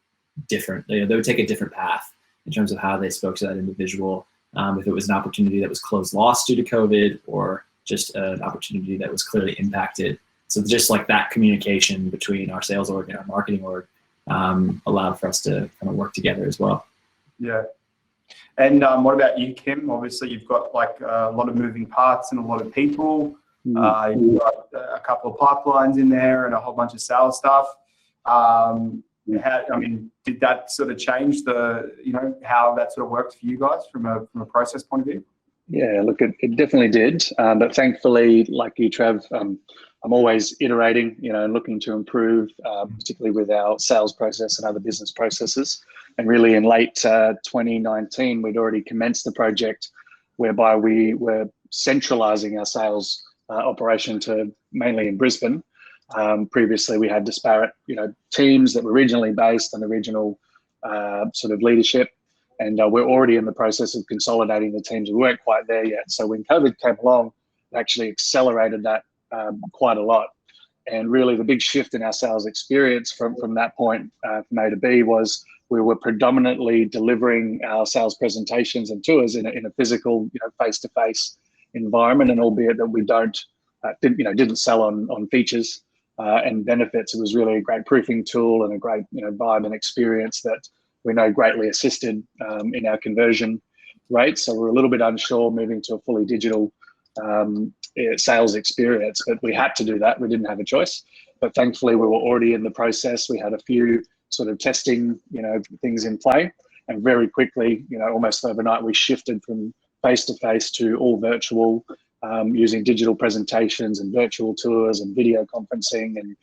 different. They would take a different path in terms of how they spoke to that individual. If it was an opportunity that was closed lost due to COVID, or just an opportunity that was clearly impacted. So just like that communication between our sales org and our marketing org allowed for us to kind of work together as well. Yeah. And what about you, Kim? Obviously, you've got like a lot of moving parts and a lot of people. You've got a couple of pipelines in there and a whole bunch of sales stuff. Did that sort of change how that sort of worked for you guys from a process point of view? Yeah, look, it definitely did. But thankfully, like you, Trav, I'm always iterating, and looking to improve, particularly with our sales process and other business processes. And really in late 2019, we'd already commenced the project whereby we were centralizing our sales operation to mainly in Brisbane. Previously, we had disparate, teams that were regionally based and the regional sort of leadership. And we're already in the process of consolidating the teams. We weren't quite there yet. So when COVID came along, it actually accelerated that quite a lot. And really the big shift in our sales experience from that point from A to B was we were predominantly delivering our sales presentations and tours in a physical, face-to-face environment. And albeit that we didn't sell on features and benefits, it was really a great proofing tool and a great, vibe and experience that we know greatly assisted in our conversion rates. So we're a little bit unsure moving to a fully digital sales experience, but we had to do that. We didn't have a choice. But thankfully, we were already in the process. We had a few sort of testing, things in play, and very quickly, almost overnight, we shifted from face-to-face to all virtual, using digital presentations and virtual tours and video conferencing and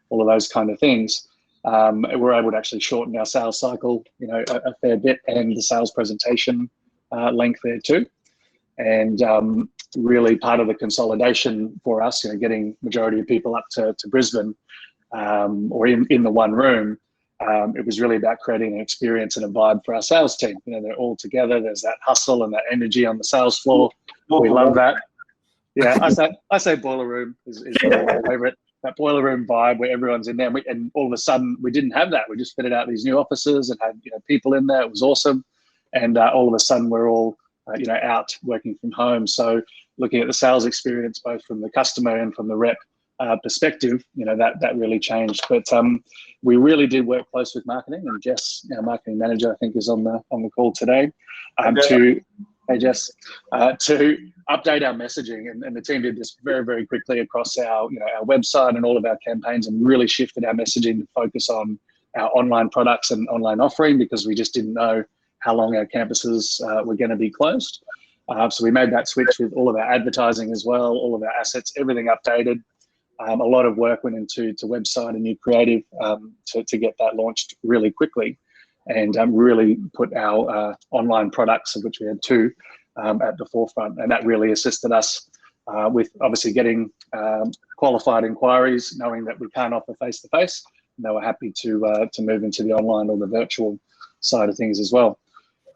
all of those kind of things. We're able to actually shorten our sales cycle, a fair bit, and the sales presentation length there too. And really part of the consolidation for us, getting majority of people up to Brisbane or in the one room, it was really about creating an experience and a vibe for our sales team. They're all together. There's that hustle and that energy on the sales floor. We love that. Yeah, I say boiler room is my favorite. That boiler room vibe where everyone's in there, and all of a sudden we didn't have that. We just fitted out these new offices and had people in there. It was awesome, and all of a sudden we're all out working from home. So looking at the sales experience both from the customer and from the rep perspective, that really changed. But we really did work close with marketing, and Jess, our marketing manager, I think is on the call today, to update our messaging, and the team did this very, very quickly across our our website and all of our campaigns, and really shifted our messaging to focus on our online products and online offering, because we just didn't know how long our campuses were going to be closed. So we made that switch with all of our advertising as well, all of our assets, everything updated. A lot of work went into website and new creative to get that launched really quickly. and really put our online products, of which we had 2, at the forefront. And that really assisted us with obviously getting qualified inquiries, knowing that we can't offer face-to-face. And they were happy to move into the online or the virtual side of things as well.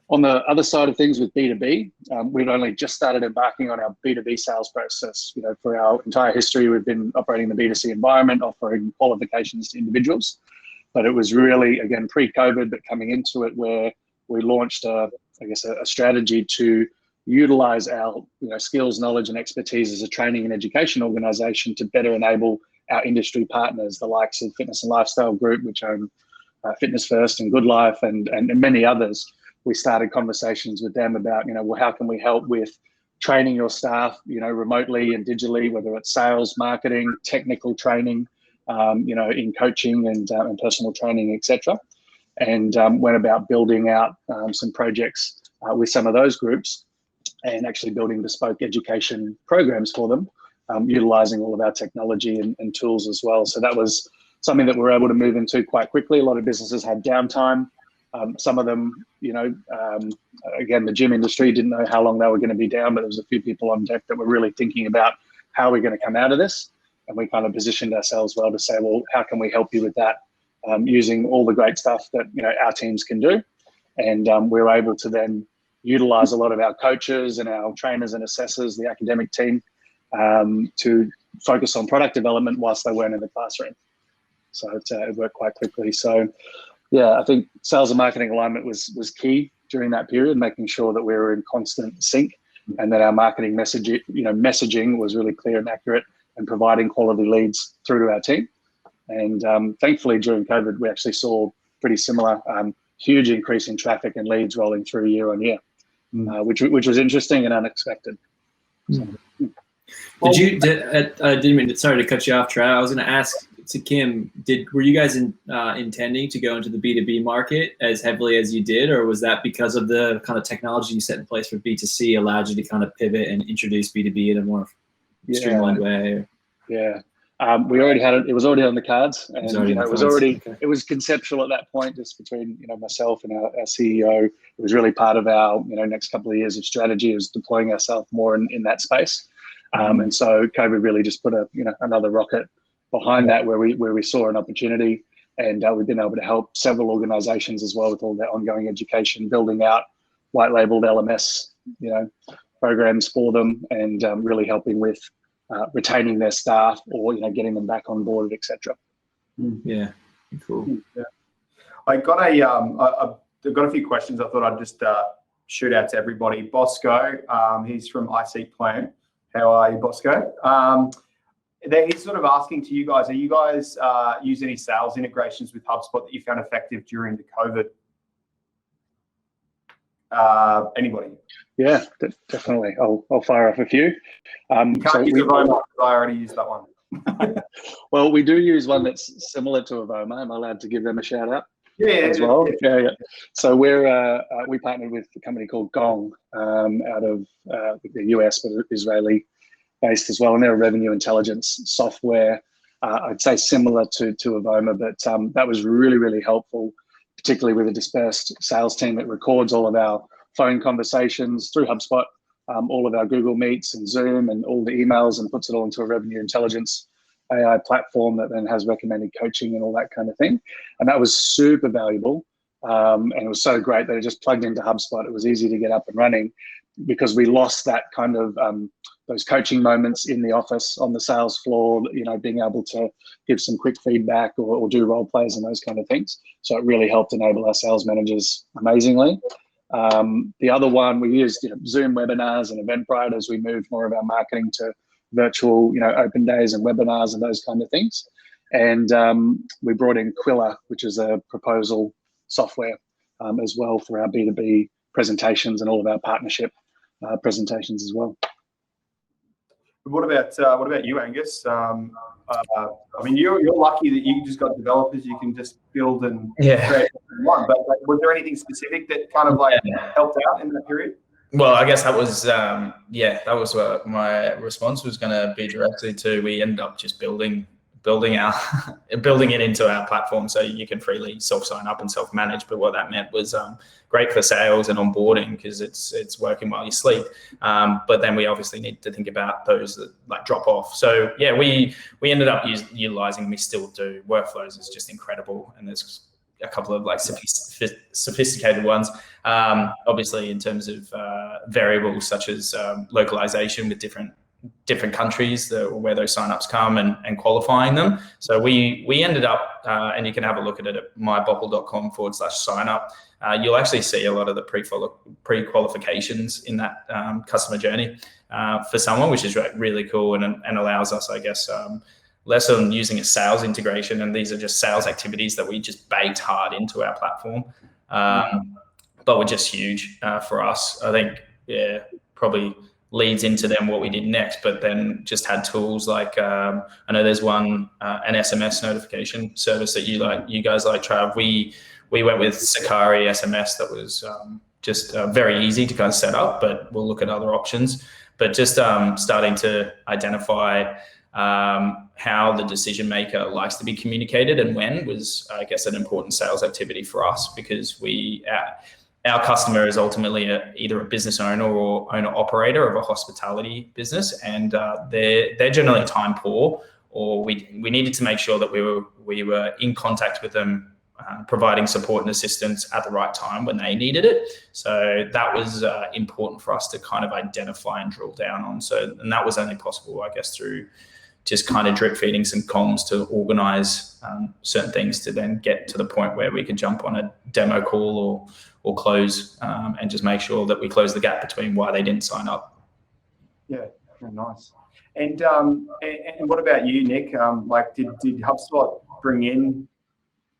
On the other side of things with B2B, we'd only just started embarking on our B2B sales process. You know, for our entire history, we've been operating the B2C environment, offering qualifications to individuals. But it was really, again, pre-COVID, but coming into it, where we launched, a strategy to utilize our skills, knowledge, and expertise as a training and education organization to better enable our industry partners, the likes of Fitness and Lifestyle Group, which own Fitness First and Good Life, and many others. We started conversations with them about, well, how can we help with training your staff, remotely and digitally, whether it's sales, marketing, technical training, in coaching and personal training, etc. And went about building out some projects with some of those groups and actually building bespoke education programs for them, utilizing all of our technology and tools as well. So that was something that we were able to move into quite quickly. A lot of businesses had downtime. Some of them, again, the gym industry didn't know how long they were going to be down, but there was a few people on deck that were really thinking about how we're going to come out of this. And we kind of positioned ourselves well to say, well, how can we help you with that, using all the great stuff that our teams can do. And we're able to then utilize a lot of our coaches and our trainers and assessors, the academic team, to focus on product development whilst they weren't in the classroom. So it worked quite quickly. So yeah, I think sales and marketing alignment was key during that period, making sure that we were in constant sync and that our marketing messaging was really clear and accurate and providing quality leads through to our team. And thankfully during COVID, we actually saw pretty similar, huge increase in traffic and leads rolling through year on year, which was interesting and unexpected. So, I didn't mean to, sorry to cut you off, Trav. I was going to ask to Kim, were you guys intending to go into the B2B market as heavily as you did, or was that because of the kind of technology you set in place for B2C allowed you to kind of pivot and introduce B2B in a more streamlined way? Yeah. We already had it. It was already on the cards, and it was conceptual at that point, just between myself and our CEO. It was really part of our next couple of years of strategy, is deploying ourselves more in that space. And so COVID really just put another rocket behind that, where we saw an opportunity, and we've been able to help several organizations as well with all their ongoing education, building out white labeled LMS programs for them, and really helping with retaining their staff or getting them back on board, etc. Yeah, cool. Yeah. I got I've got a few questions I thought I'd just shoot out to everybody. Bosco, he's from IC Plant. How are you, Bosco? He's sort of asking to you guys, are you guys use any sales integrations with HubSpot that you found effective during the COVID? Anybody? Yeah, definitely. I'll fire off a few. Can't use Avoma because I already used that one. Well, we do use one that's similar to Avoma. Am I allowed to give them a shout out? Yeah, as well. Yeah. So we partnered with a company called Gong out of the US, but Israeli based as well, and they're a revenue intelligence software. I'd say similar to Avoma, but that was really, really helpful, particularly with a dispersed sales team that records all of our phone conversations through HubSpot, all of our Google Meets and Zoom and all the emails, and puts it all into a revenue intelligence AI platform that then has recommended coaching and all that kind of thing. And that was super valuable. And it was so great that it just plugged into HubSpot. It was easy to get up and running, because we lost that kind of those coaching moments in the office on the sales floor, being able to give some quick feedback or do role plays and those kind of things. So it really helped enable our sales managers amazingly. The other one, we used Zoom webinars and Eventbrite as we moved more of our marketing to virtual, open days and webinars and those kind of things. And we brought in Quilla, which is a proposal software as well for our B2B presentations and all of our partnership presentations as well. What about you, Angus? I mean, you're lucky that you just got developers you can just build and create one. But was there anything specific that kind of helped out in that period? Well, I guess that was that was what my response was going to be directly to. We ended up just building building it into our platform so you can freely self-sign up and self-manage. But what that meant was great for sales and onboarding because it's working while you sleep. But then we obviously need to think about those that like drop off. So yeah, we ended up utilizing, we still do. Workflows is just incredible, and there's a couple of like sophisticated ones. Obviously, in terms of variables such as localization with different countries where those signups come and qualifying them. So we ended up, and you can have a look at it at mybopple.com/signup. You'll actually see a lot of the pre-qualifications in that customer journey for someone, which is really cool and allows us, I guess, less on using a sales integration. And these are just sales activities that we just baked hard into our platform, but were just huge for us. I think, yeah, probably leads into then what we did next, but then just had tools like I know there's one an SMS notification service that you guys like, Trav. We went with Sakari SMS that was just very easy to kind of set up, but we'll look at other options. But just starting to identify how the decision maker likes to be communicated and when was, I guess, an important sales activity for us, because our customer is ultimately either a business owner or owner operator of a hospitality business, and they're generally time poor, or we needed to make sure that we were in contact with them, providing support and assistance at the right time when they needed it. So that was important for us to kind of identify and drill down on. And that was only possible, I guess, through just kind of drip feeding some comms to organize certain things to then get to the point where we could jump on a demo call or close and just make sure that we close the gap between why they didn't sign up. Yeah, very nice. And what about you, Nick? Like, did HubSpot bring in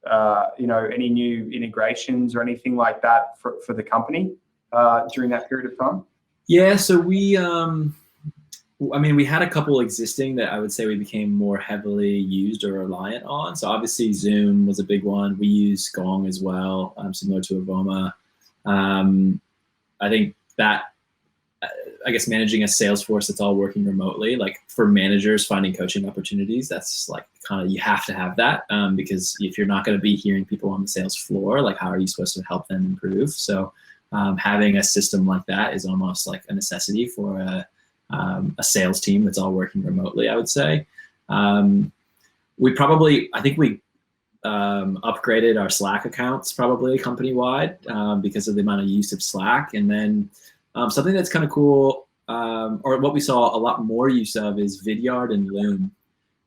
any new integrations or anything like that for the company during that period of time? Yeah, so we had a couple existing that I would say we became more heavily used or reliant on. So obviously Zoom was a big one. We use Gong as well, similar to Avoma. I think that, I guess, managing a sales force that's all working remotely, like for managers finding coaching opportunities, that's like kind of, you have to have that because if you're not going to be hearing people on the sales floor, like how are you supposed to help them improve? So having a system like that is almost like a necessity for a sales team that's all working remotely, I would say. I think we upgraded our Slack accounts probably company-wide because of the amount of use of Slack. And then something that's kind of cool, or what we saw a lot more use of, is Vidyard and Loom.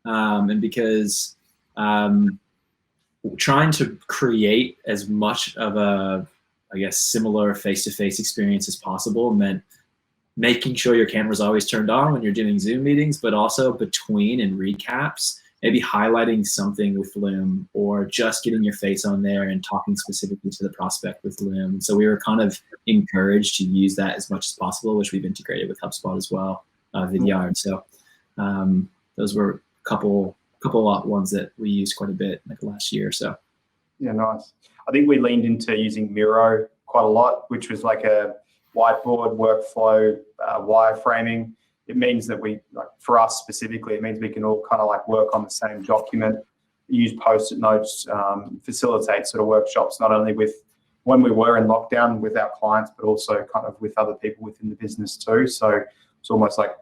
And because trying to create as much of a, I guess, similar face-to-face experience as possible meant making sure your camera's always turned on when you're doing Zoom meetings, but also between and recaps, maybe highlighting something with Loom or just getting your face on there and talking specifically to the prospect with Loom. So we were kind of encouraged to use that as much as possible, which we've integrated with HubSpot as well, Vidyard. So those were a couple ones that we used quite a bit like last year or so. Yeah, nice. I think we leaned into using Miro quite a lot, which was like a whiteboard workflow, wireframing. It means that for us specifically, it means we can all kind of like work on the same document, use Post-it notes, facilitate sort of workshops, not only when we were in lockdown with our clients, but also kind of with other people within the business too. So it's almost like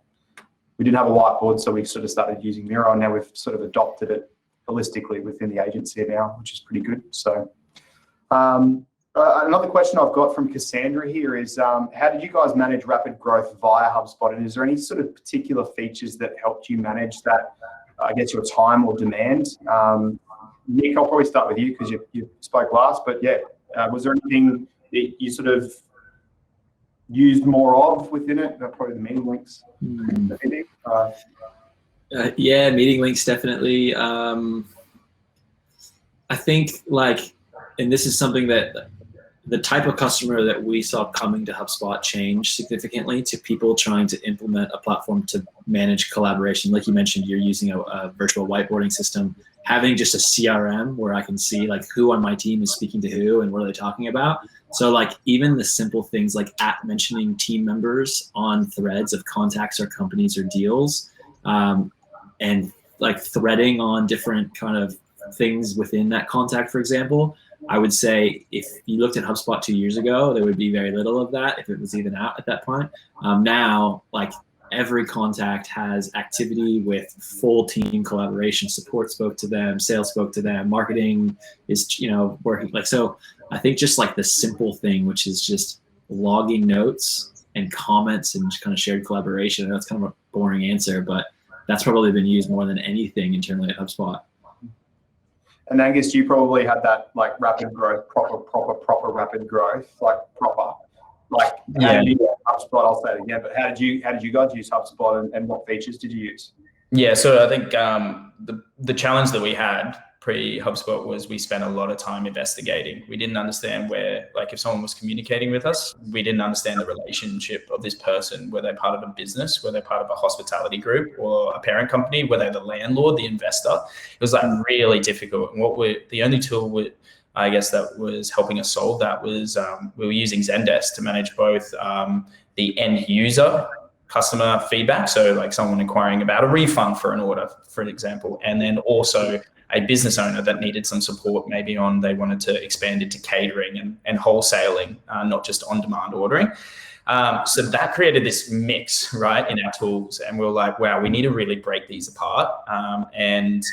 we didn't have a whiteboard, so we sort of started using Miro, and now we've sort of adopted it holistically within the agency now, which is pretty good. So another question I've got from Cassandra here is, how did you guys manage rapid growth via HubSpot? And is there any sort of particular features that helped you manage that, I guess, your time or demand? Nick, I'll probably start with you because you spoke last, but yeah, was there anything that you sort of used more of within it? Probably the meeting links. Yeah, meeting links, definitely. I think and this is something that the type of customer that we saw coming to HubSpot changed significantly to people trying to implement a platform to manage collaboration. Like you mentioned, you're using a virtual whiteboarding system. Having just a CRM where I can see like who on my team is speaking to who and what are they talking about. So like even the simple things like mentioning team members on threads of contacts or companies or deals, and like threading on different kind of things within that contact, for example, I would say if you looked at HubSpot 2 years ago, there would be very little of that if it was even out at that point. Now, like every contact has activity with full team collaboration. Support spoke to them, sales spoke to them, marketing is, you know, working. Like, so I think just like the simple thing, which is just logging notes and comments and kind of shared collaboration. I know it's kind of a boring answer, but that's probably been used more than anything internally at HubSpot. And Angus, you probably had that like rapid growth, proper rapid growth, like proper. Like how did you use HubSpot? I'll say it again, but how did you guys use HubSpot, and what features did you use? Yeah, so I think the challenge that we had pre-HubSpot was we spent a lot of time investigating. We didn't understand where, like if someone was communicating with us, we didn't understand the relationship of this person. Were they part of a business? Were they part of a hospitality group or a parent company? Were they the landlord, the investor? It was like really difficult. And the only tool I guess that was helping us solve that was we were using Zendesk to manage both the end user customer feedback. So like someone inquiring about a refund for an order, for example, and then also a business owner that needed some support, maybe they wanted to expand into catering and wholesaling, not just on-demand ordering. So that created this mix, right, in our tools. And we were like, wow, we need to really break these apart. And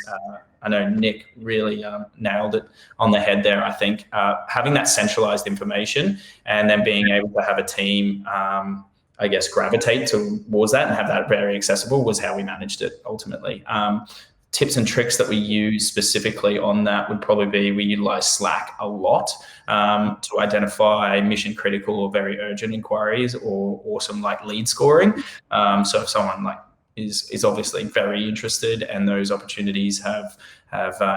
I know Nick really nailed it on the head there, I think. Having that centralized information and then being able to have a team, I guess, gravitate towards that and have that very accessible was how we managed it ultimately. Tips and tricks that we use specifically on that would probably be we utilize Slack a lot to identify mission critical or very urgent inquiries or some like lead scoring. So if someone like is obviously very interested and those opportunities have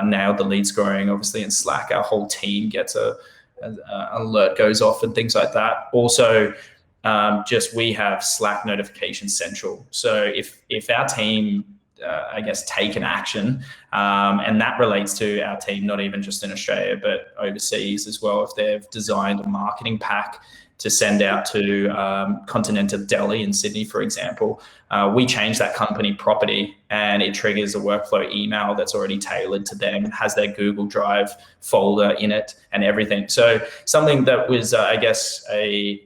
nailed the lead scoring, obviously in Slack, our whole team gets an alert goes off and things like that. Also, just we have Slack notification central. So if our team I guess, take an action. And that relates to our team, not even just in Australia, but overseas as well. If they've designed a marketing pack to send out to continental Delhi in Sydney, for example, we change that company property and it triggers a workflow email that's already tailored to them, has their Google Drive folder in it and everything. So something that was, I guess, a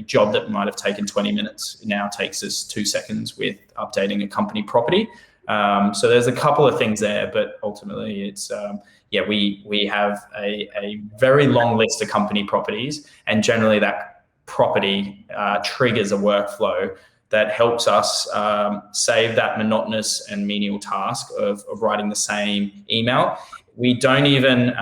job that might have taken 20 minutes now takes us 2 seconds with updating a company property. So there's a couple of things there, but ultimately it's, we have a very long list of company properties, and generally that property triggers a workflow that helps us save that monotonous and menial task of writing the same email. We don't even,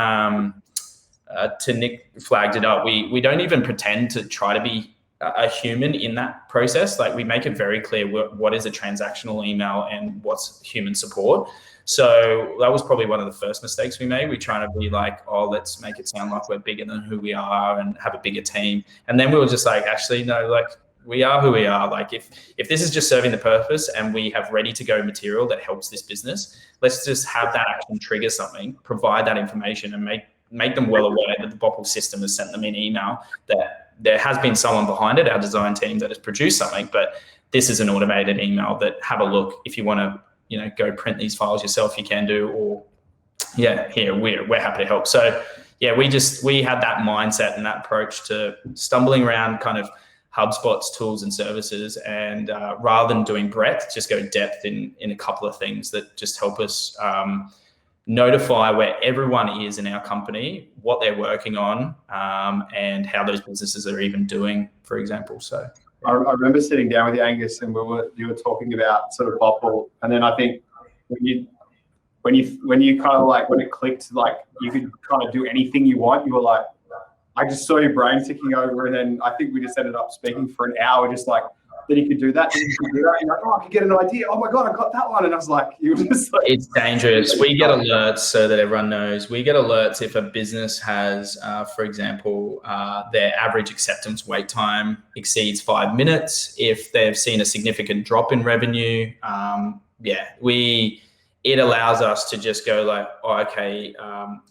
to Nick flagged it up, we don't even pretend to try to be a human in that process. Like we make it very clear what is a transactional email and what's human support. So that was probably one of the first mistakes we made. We try to be like, oh, let's make it sound like we're bigger than who we are and have a bigger team. And then we were just like, actually, no, like we are who we are. Like if this is just serving the purpose and we have ready to go material that helps this business, let's just have that action trigger something, provide that information and make them well aware that the Bopple system has sent them an email that there has been someone behind it, our design team, that has produced something, but this is an automated email that have a look. If you want to, go print these files yourself, you can do, or here, we're happy to help. So yeah, we had that mindset and that approach to stumbling around kind of HubSpot's tools and services, and rather than doing breadth, just go depth in a couple of things that just help us notify where everyone is in our company, what they're working on, and how those businesses are even doing, for example. So I remember sitting down with you, Angus, and you were talking about sort of Bopple, and then I think when you kind of like, when it clicked, like you could kind of do anything you want, you were like, I just saw your brain ticking over, and then I think we just ended up speaking for an hour, just like, then you could do that, then you could do that. And you're like, oh, I could get an idea. Oh my God, I got that one. And I was like, you were just like. It's dangerous. We get alerts so that everyone knows. We get alerts if a business has, for example, their average acceptance wait time exceeds 5 minutes. If they've seen a significant drop in revenue, it allows us to just go like, oh, okay,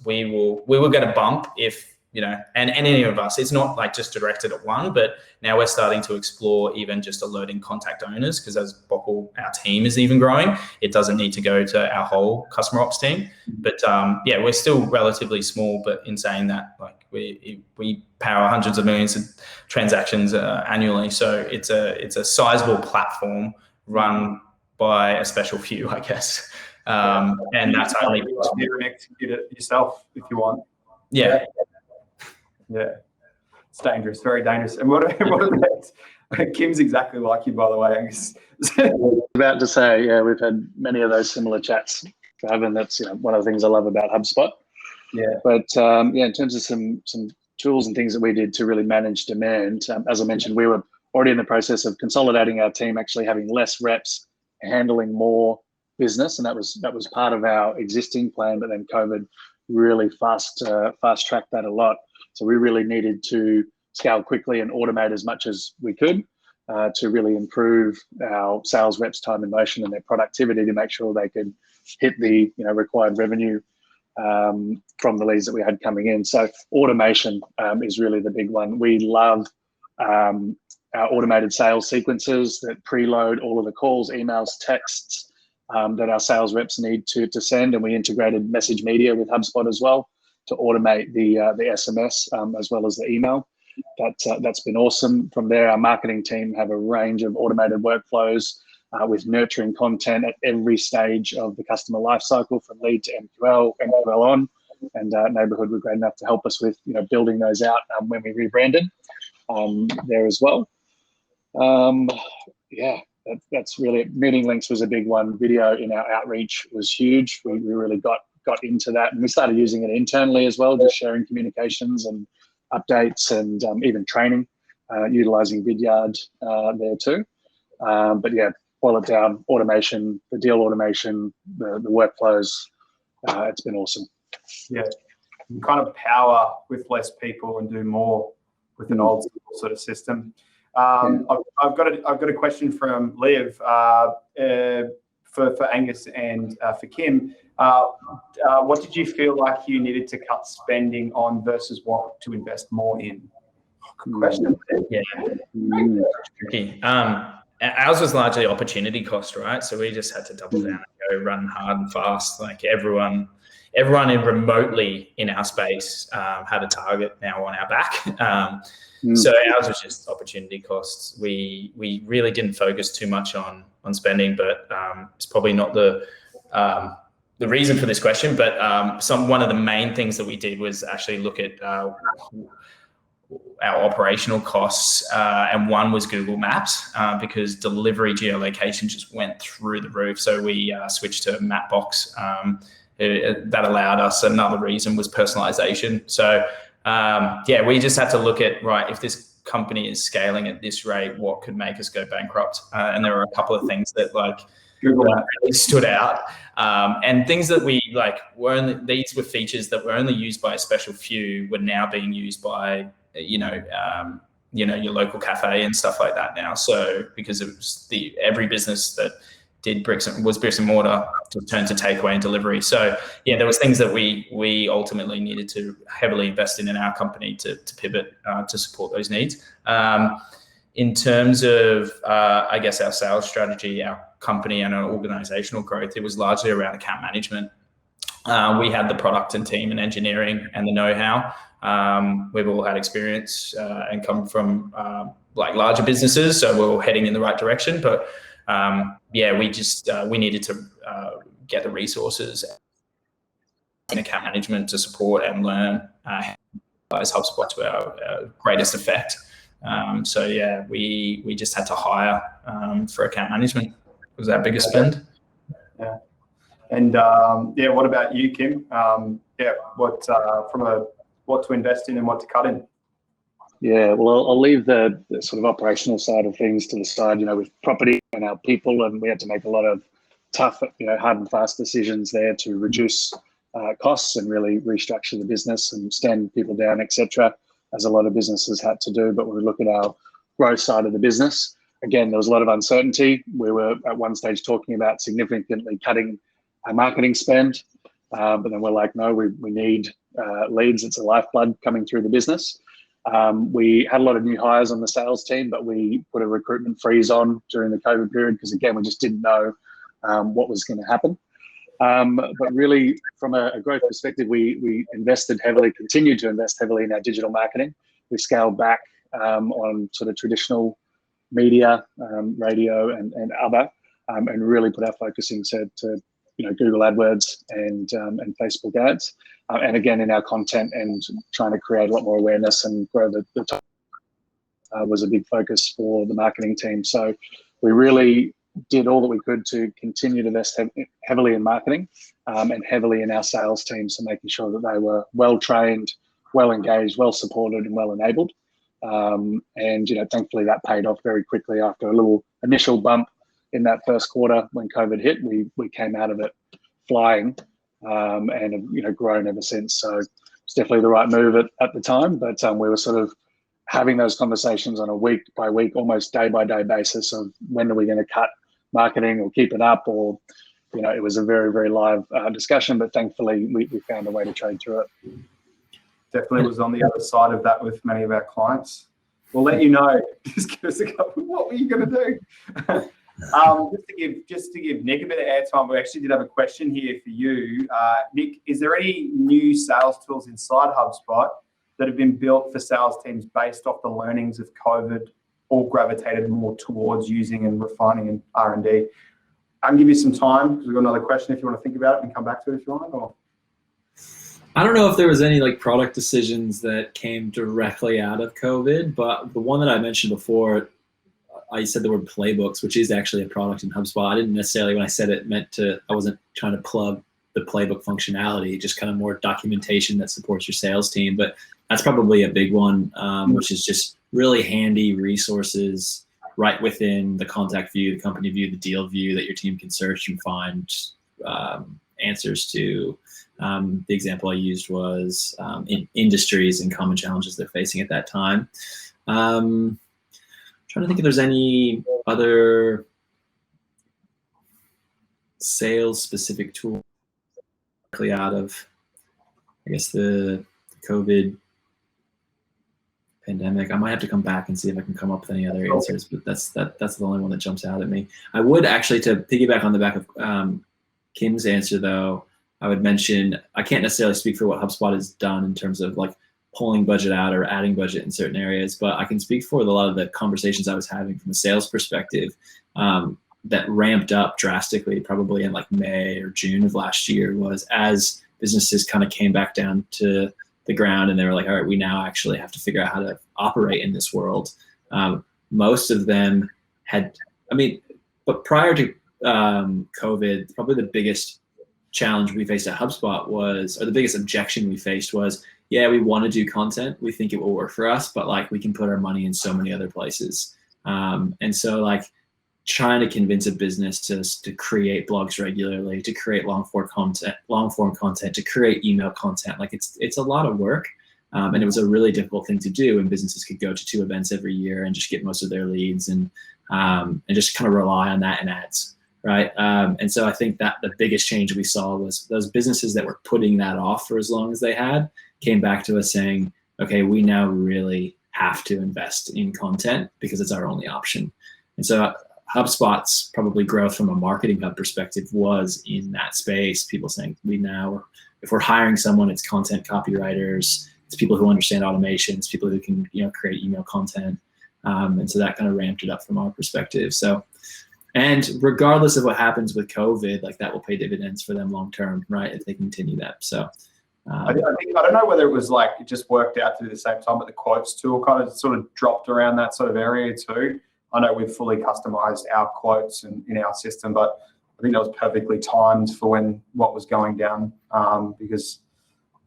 we will get a bump if and any of us, it's not like just directed at one, but now we're starting to explore even just alerting contact owners, because as Bopple, our team is even growing, it doesn't need to go to our whole customer ops team. But yeah, we're still relatively small, but in saying that, like we power hundreds of millions of transactions annually. So it's a sizable platform run by a special few, I guess. And that's only you can execute it yourself if you want. Yeah. Yeah, it's dangerous, very dangerous. And what about Kim's exactly like you, by the way, Angus. About to say, yeah, we've had many of those similar chats, and that's one of the things I love about HubSpot. Yeah. But yeah, in terms of some tools and things that we did to really manage demand, as I mentioned, we were already in the process of consolidating our team, actually having less reps, handling more business, and that was part of our existing plan. But then COVID really fast tracked that a lot. So we really needed to scale quickly and automate as much as we could to really improve our sales reps' time in motion and their productivity to make sure they could hit the required revenue from the leads that we had coming in. So automation is really the big one. We love our automated sales sequences that preload all of the calls, emails, texts that our sales reps need to send, and we integrated message media with HubSpot as well to automate the SMS as well as the email. That's been awesome. From there, our marketing team have a range of automated workflows with nurturing content at every stage of the customer lifecycle, from lead to MQL on, and Neighborhood were great enough to help us with building those out when we rebranded there as well. Yeah, that's really it. Meeting links was a big one. Video in our outreach was huge. We really got into that, and we started using it internally as well, just sharing communications and updates and even training, utilizing Vidyard there too. But yeah, boil it down, automation, the deal automation, the workflows, it's been awesome. Yeah, you kind of power with less people and do more with an old school sort of system. I've got a question from Liv for Angus and for Kim. What did you feel like you needed to cut spending on versus what to invest more in? Good question. Yeah, tricky. Ours was largely opportunity cost, right? So we just had to double down and go run hard and fast. Like everyone remotely in our space had a target now on our back. So ours was just opportunity costs. We really didn't focus too much on spending, but it's probably not the reason for this question. But one of the main things that we did was actually look at our operational costs, and one was Google Maps because delivery geolocation just went through the roof. So we switched to Mapbox. That allowed us. Another reason was personalization. So yeah, we just had to look at, right, if this company is scaling at this rate, what could make us go bankrupt? And there were a couple of things that Google really stood out, and things that we these were features that were only used by a special few were now being used by your local cafe and stuff like that now. So because it was every business that did bricks and mortar just turned to takeaway and delivery. So yeah, there was things that we ultimately needed to heavily invest in our company to pivot to support those needs. In terms of I guess our sales strategy, our company and our organizational growth, it was largely around account management. We had the product and team and engineering and the know-how. We've all had experience and come from larger businesses, so we're all heading in the right direction. But yeah, we needed to get the resources in account management to support and learn as HubSpot to our greatest effect. So yeah, we just had to hire for account management. It was our biggest spend. Yeah. And yeah, what about you, Kim? Yeah, what to invest in and what to cut in? Yeah, well, I'll leave the sort of operational side of things to the side, with property and our people, and we had to make a lot of tough, hard and fast decisions there to reduce costs and really restructure the business and stand people down, etc., as a lot of businesses had to do. But when we look at our growth side of the business, again, there was a lot of uncertainty. We were at one stage talking about significantly cutting our marketing spend, but then we're like, no, we need leads. It's a lifeblood coming through the business. We had a lot of new hires on the sales team, but we put a recruitment freeze on during the COVID period because, again, we just didn't know what was going to happen. But really, from a growth perspective, we invested heavily, continued to invest heavily in our digital marketing. We scaled back on sort of traditional media, radio, and other, and really put our focus into Google AdWords and Facebook ads, and again in our content and trying to create a lot more awareness and grow the top was a big focus for the marketing team. So we really did all that we could to continue to invest heavily in marketing and heavily in our sales team, so making sure that they were well trained, well engaged, well supported, and well enabled. And thankfully that paid off very quickly after a little initial bump in that first quarter when COVID hit. We came out of it flying and have grown ever since. So it's definitely the right move at the time, but we were sort of having those conversations on a week by week, almost day by day basis of when are we going to cut marketing or keep it up, or it was a very, very live discussion, but thankfully we found a way to trade through it. Definitely was on the other side of that with many of our clients. We'll let you know. Just give us a couple. What were you going to do? Just to give Nick a bit of airtime, we actually did have a question here for you. Nick, is there any new sales tools inside HubSpot that have been built for sales teams based off the learnings of COVID, or gravitated more towards using and refining in R&D? I can give you some time because we've got another question if you want to think about it and come back to it if you want. Or I don't know if there was any product decisions that came directly out of COVID, but the one that I mentioned before, I said the word playbooks, which is actually a product in HubSpot. I didn't necessarily, when I said it, I wasn't trying to plug the playbook functionality, just kind of more documentation that supports your sales team. But that's probably a big one, which is just really handy resources right within the contact view, the company view, the deal view that your team can search and find answers to. The example I used was in industries and common challenges they're facing at that time. Trying to think if there's any other sales specific tool out of, I guess, the COVID pandemic. I might have to come back and see if I can come up with any other answers, but that's the only one that jumps out at me. I would actually, to piggyback on the back of Kim's answer though, I would mention, I can't necessarily speak for what HubSpot has done in terms of pulling budget out or adding budget in certain areas, but I can speak for a lot of the conversations I was having from a sales perspective that ramped up drastically probably in May or June of last year, was as businesses kind of came back down to the ground and they were like, all right, we now actually have to figure out how to operate in this world. Most of them had, but prior to COVID, probably the biggest challenge we faced at HubSpot was, or the biggest objection we faced was, yeah, we want to do content. We think it will work for us, but we can put our money in so many other places. And so trying to convince a business to create blogs regularly, to create long form content, to create email content, it's a lot of work. And it was a really difficult thing to do, and businesses could go to 2 events every year and just get most of their leads and just kind of rely on that and ads. Right. And so I think that the biggest change we saw was those businesses that were putting that off for as long as they had came back to us saying, okay, we now really have to invest in content because it's our only option. And so HubSpot's probably growth from a marketing hub perspective was in that space. People saying if we're hiring someone, it's content copywriters, it's people who understand automation, it's people who can, create email content. And so that kind of ramped it up from our perspective. So, and regardless of what happens with COVID, that will pay dividends for them long term, right? If they continue that. So I don't know whether it was it just worked out to do the same time, but the quotes tool kind of sort of dropped around that sort of area too. I know we've fully customized our quotes in our system, but I think that was perfectly timed for what was going down, because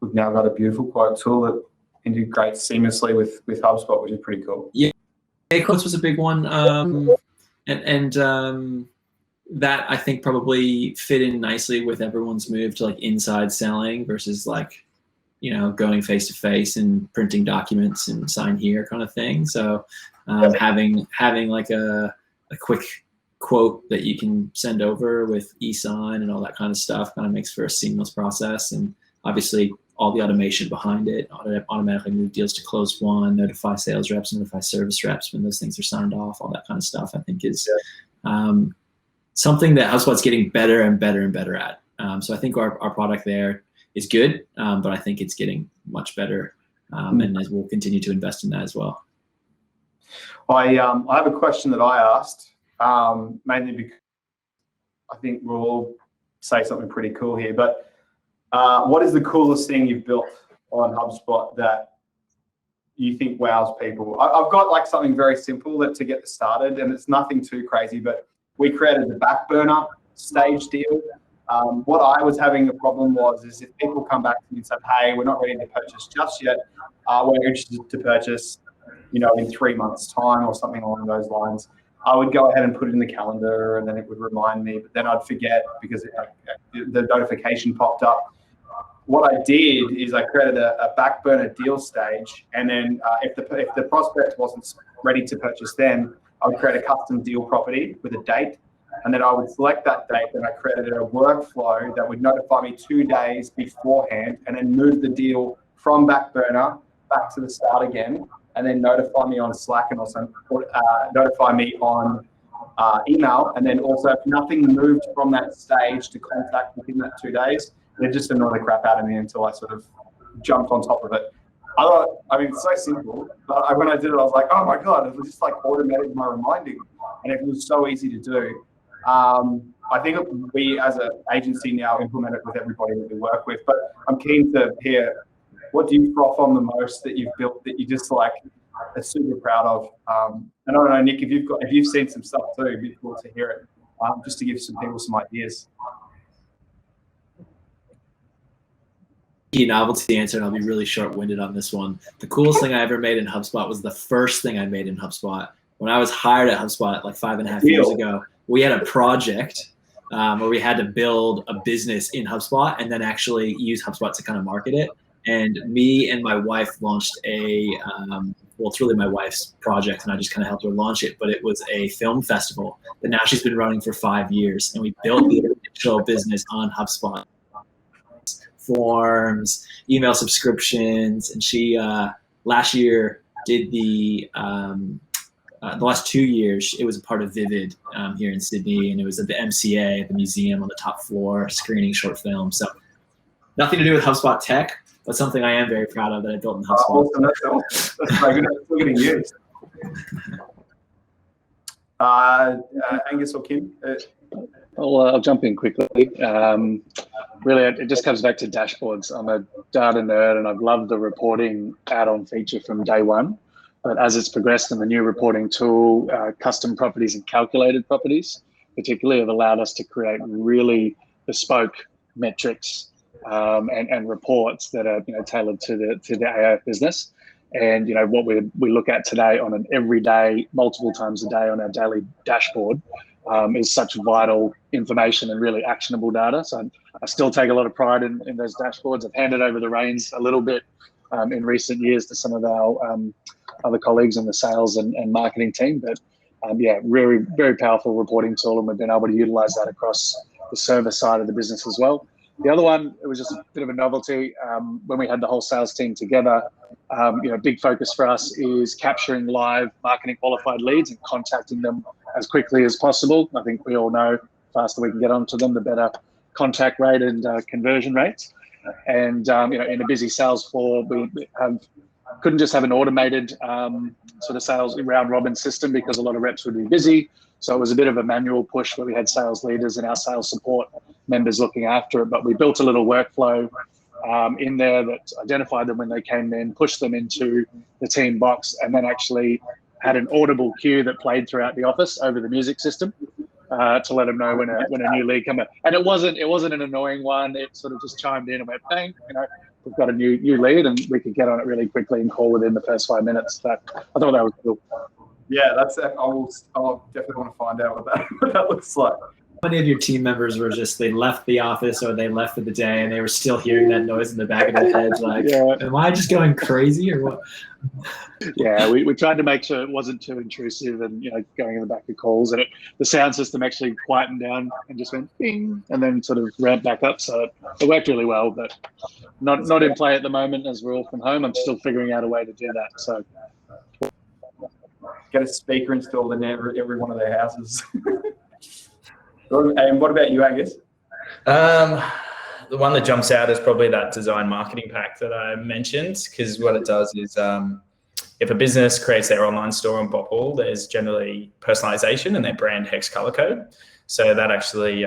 we've now got a beautiful quote tool that integrates seamlessly with HubSpot, which is pretty cool. Yeah, quotes was a big one. And that I think probably fit in nicely with everyone's move to inside selling versus going face to face and printing documents and sign here kind of thing. So having a quick quote that you can send over with e-sign and all that kind of stuff kind of makes for a seamless process. And obviously all the automation behind it, automatically move deals to close one, notify sales reps, notify service reps when those things are signed off, all that kind of stuff, I think is something that HubSpot's getting better and better and better at. So I think our product there is good, but I think it's getting much better, and as we'll continue to invest in that as well. I have a question that I asked, mainly because I think we'll all say something pretty cool here, but what is the coolest thing you've built on HubSpot that you think wows people? I've got like something very simple to get started, and it's nothing too crazy, but we created the back burner stage deal. What I was having a problem is if people come back to me and say, hey, we're not ready to purchase just yet, we're interested to purchase, in 3 months' time or something along those lines, I would go ahead and put it in the calendar, and then it would remind me, but then I'd forget because the notification popped up. What I did is I created a back burner deal stage, and then if the prospect wasn't ready to purchase then, I would create a custom deal property with a date, and then I would select that date, and I created a workflow that would notify me 2 days beforehand, and then move the deal from back burner back to the start again, and then notify me on Slack and also notify me on email. And then also if nothing moved from that stage to contact within that 2 days, it just annoyed the crap out of me until I sort of jumped on top of it. It's so simple, but when I did it, I was like, oh my God, it was just like automatic my reminding, and it was so easy to do. I think we as an agency now implement it with everybody that we work with, but I'm keen to hear, what do you froth on the most that you've built that you just like are super proud of? And I don't know, Nick, if you've seen some stuff too, it'd be cool to hear it, just to give some people some ideas. Novelty answer, and I'll be really short-winded on this one. The coolest thing I ever made in HubSpot was the first thing I made in HubSpot. When I was hired at HubSpot like 5.5 years ago, we had a project where we had to build a business in HubSpot and then actually use HubSpot to kind of market it. And me and my wife launched it's really my wife's project, and I just kind of helped her launch it, but it was a film festival that now she's been running for 5 years, and we built the initial business on HubSpot. Forms, email subscriptions, and she last year did the last 2 years it was a part of Vivid here in Sydney, and it was at the MCA, the museum on the top floor, screening short films. So nothing to do with HubSpot tech, but something I am very proud of that I built in HubSpot. Awesome. That's very good. That's still getting used. Angus or Kim? I'll jump in quickly. Really, it just comes back to dashboards. I'm a data nerd, and I've loved the reporting add-on feature from day one. But as it's progressed in the new reporting tool, custom properties and calculated properties particularly have allowed us to create really bespoke metrics and reports that are tailored to the AI business. And what we look at today on an everyday, multiple times a day on our daily dashboard is such vital information and really actionable data. So I still take a lot of pride in those dashboards. I've handed over the reins a little bit in recent years to some of our other colleagues in the sales and marketing team. But very, very powerful reporting tool, and we've been able to utilize that across the service side of the business as well. The other one, it was just a bit of a novelty. When we had the whole sales team together, big focus for us is capturing live marketing qualified leads and contacting them as quickly as possible. I think we all know the faster we can get onto them, the better contact rate and conversion rates. And in a busy sales floor, we couldn't just have an automated sort of sales round robin system because a lot of reps would be busy. So it was a bit of a manual push where we had sales leaders and our sales support members looking after it. But we built a little workflow in there that identified them when they came in, pushed them into the team box, and then actually had an audible cue that played throughout the office over the music system to let them know when a new lead came in. And it wasn't an annoying one. It sort of just chimed in and went, bang, we've got a new lead, and we could get on it really quickly and call within the first 5 minutes. So I thought that was cool. Yeah, I'll definitely want to find out what that looks like. many of your team members were just, they left the office or they left for the day and they were still hearing that noise in the back of their heads, like, am I just going crazy or what? Yeah, we tried to make sure it wasn't too intrusive and, going in the back of calls, and the sound system actually quietened down and just went bing and then sort of ramped back up. So it worked really well, but not in play at the moment as we're all from home. I'm still figuring out a way to do that. So get a speaker installed in every one of their houses. And what about you, Angus? The one that jumps out is probably that design marketing pack that I mentioned, because what it does is if a business creates their online store on Bopple, there's generally personalization and their brand hex color code. So that actually,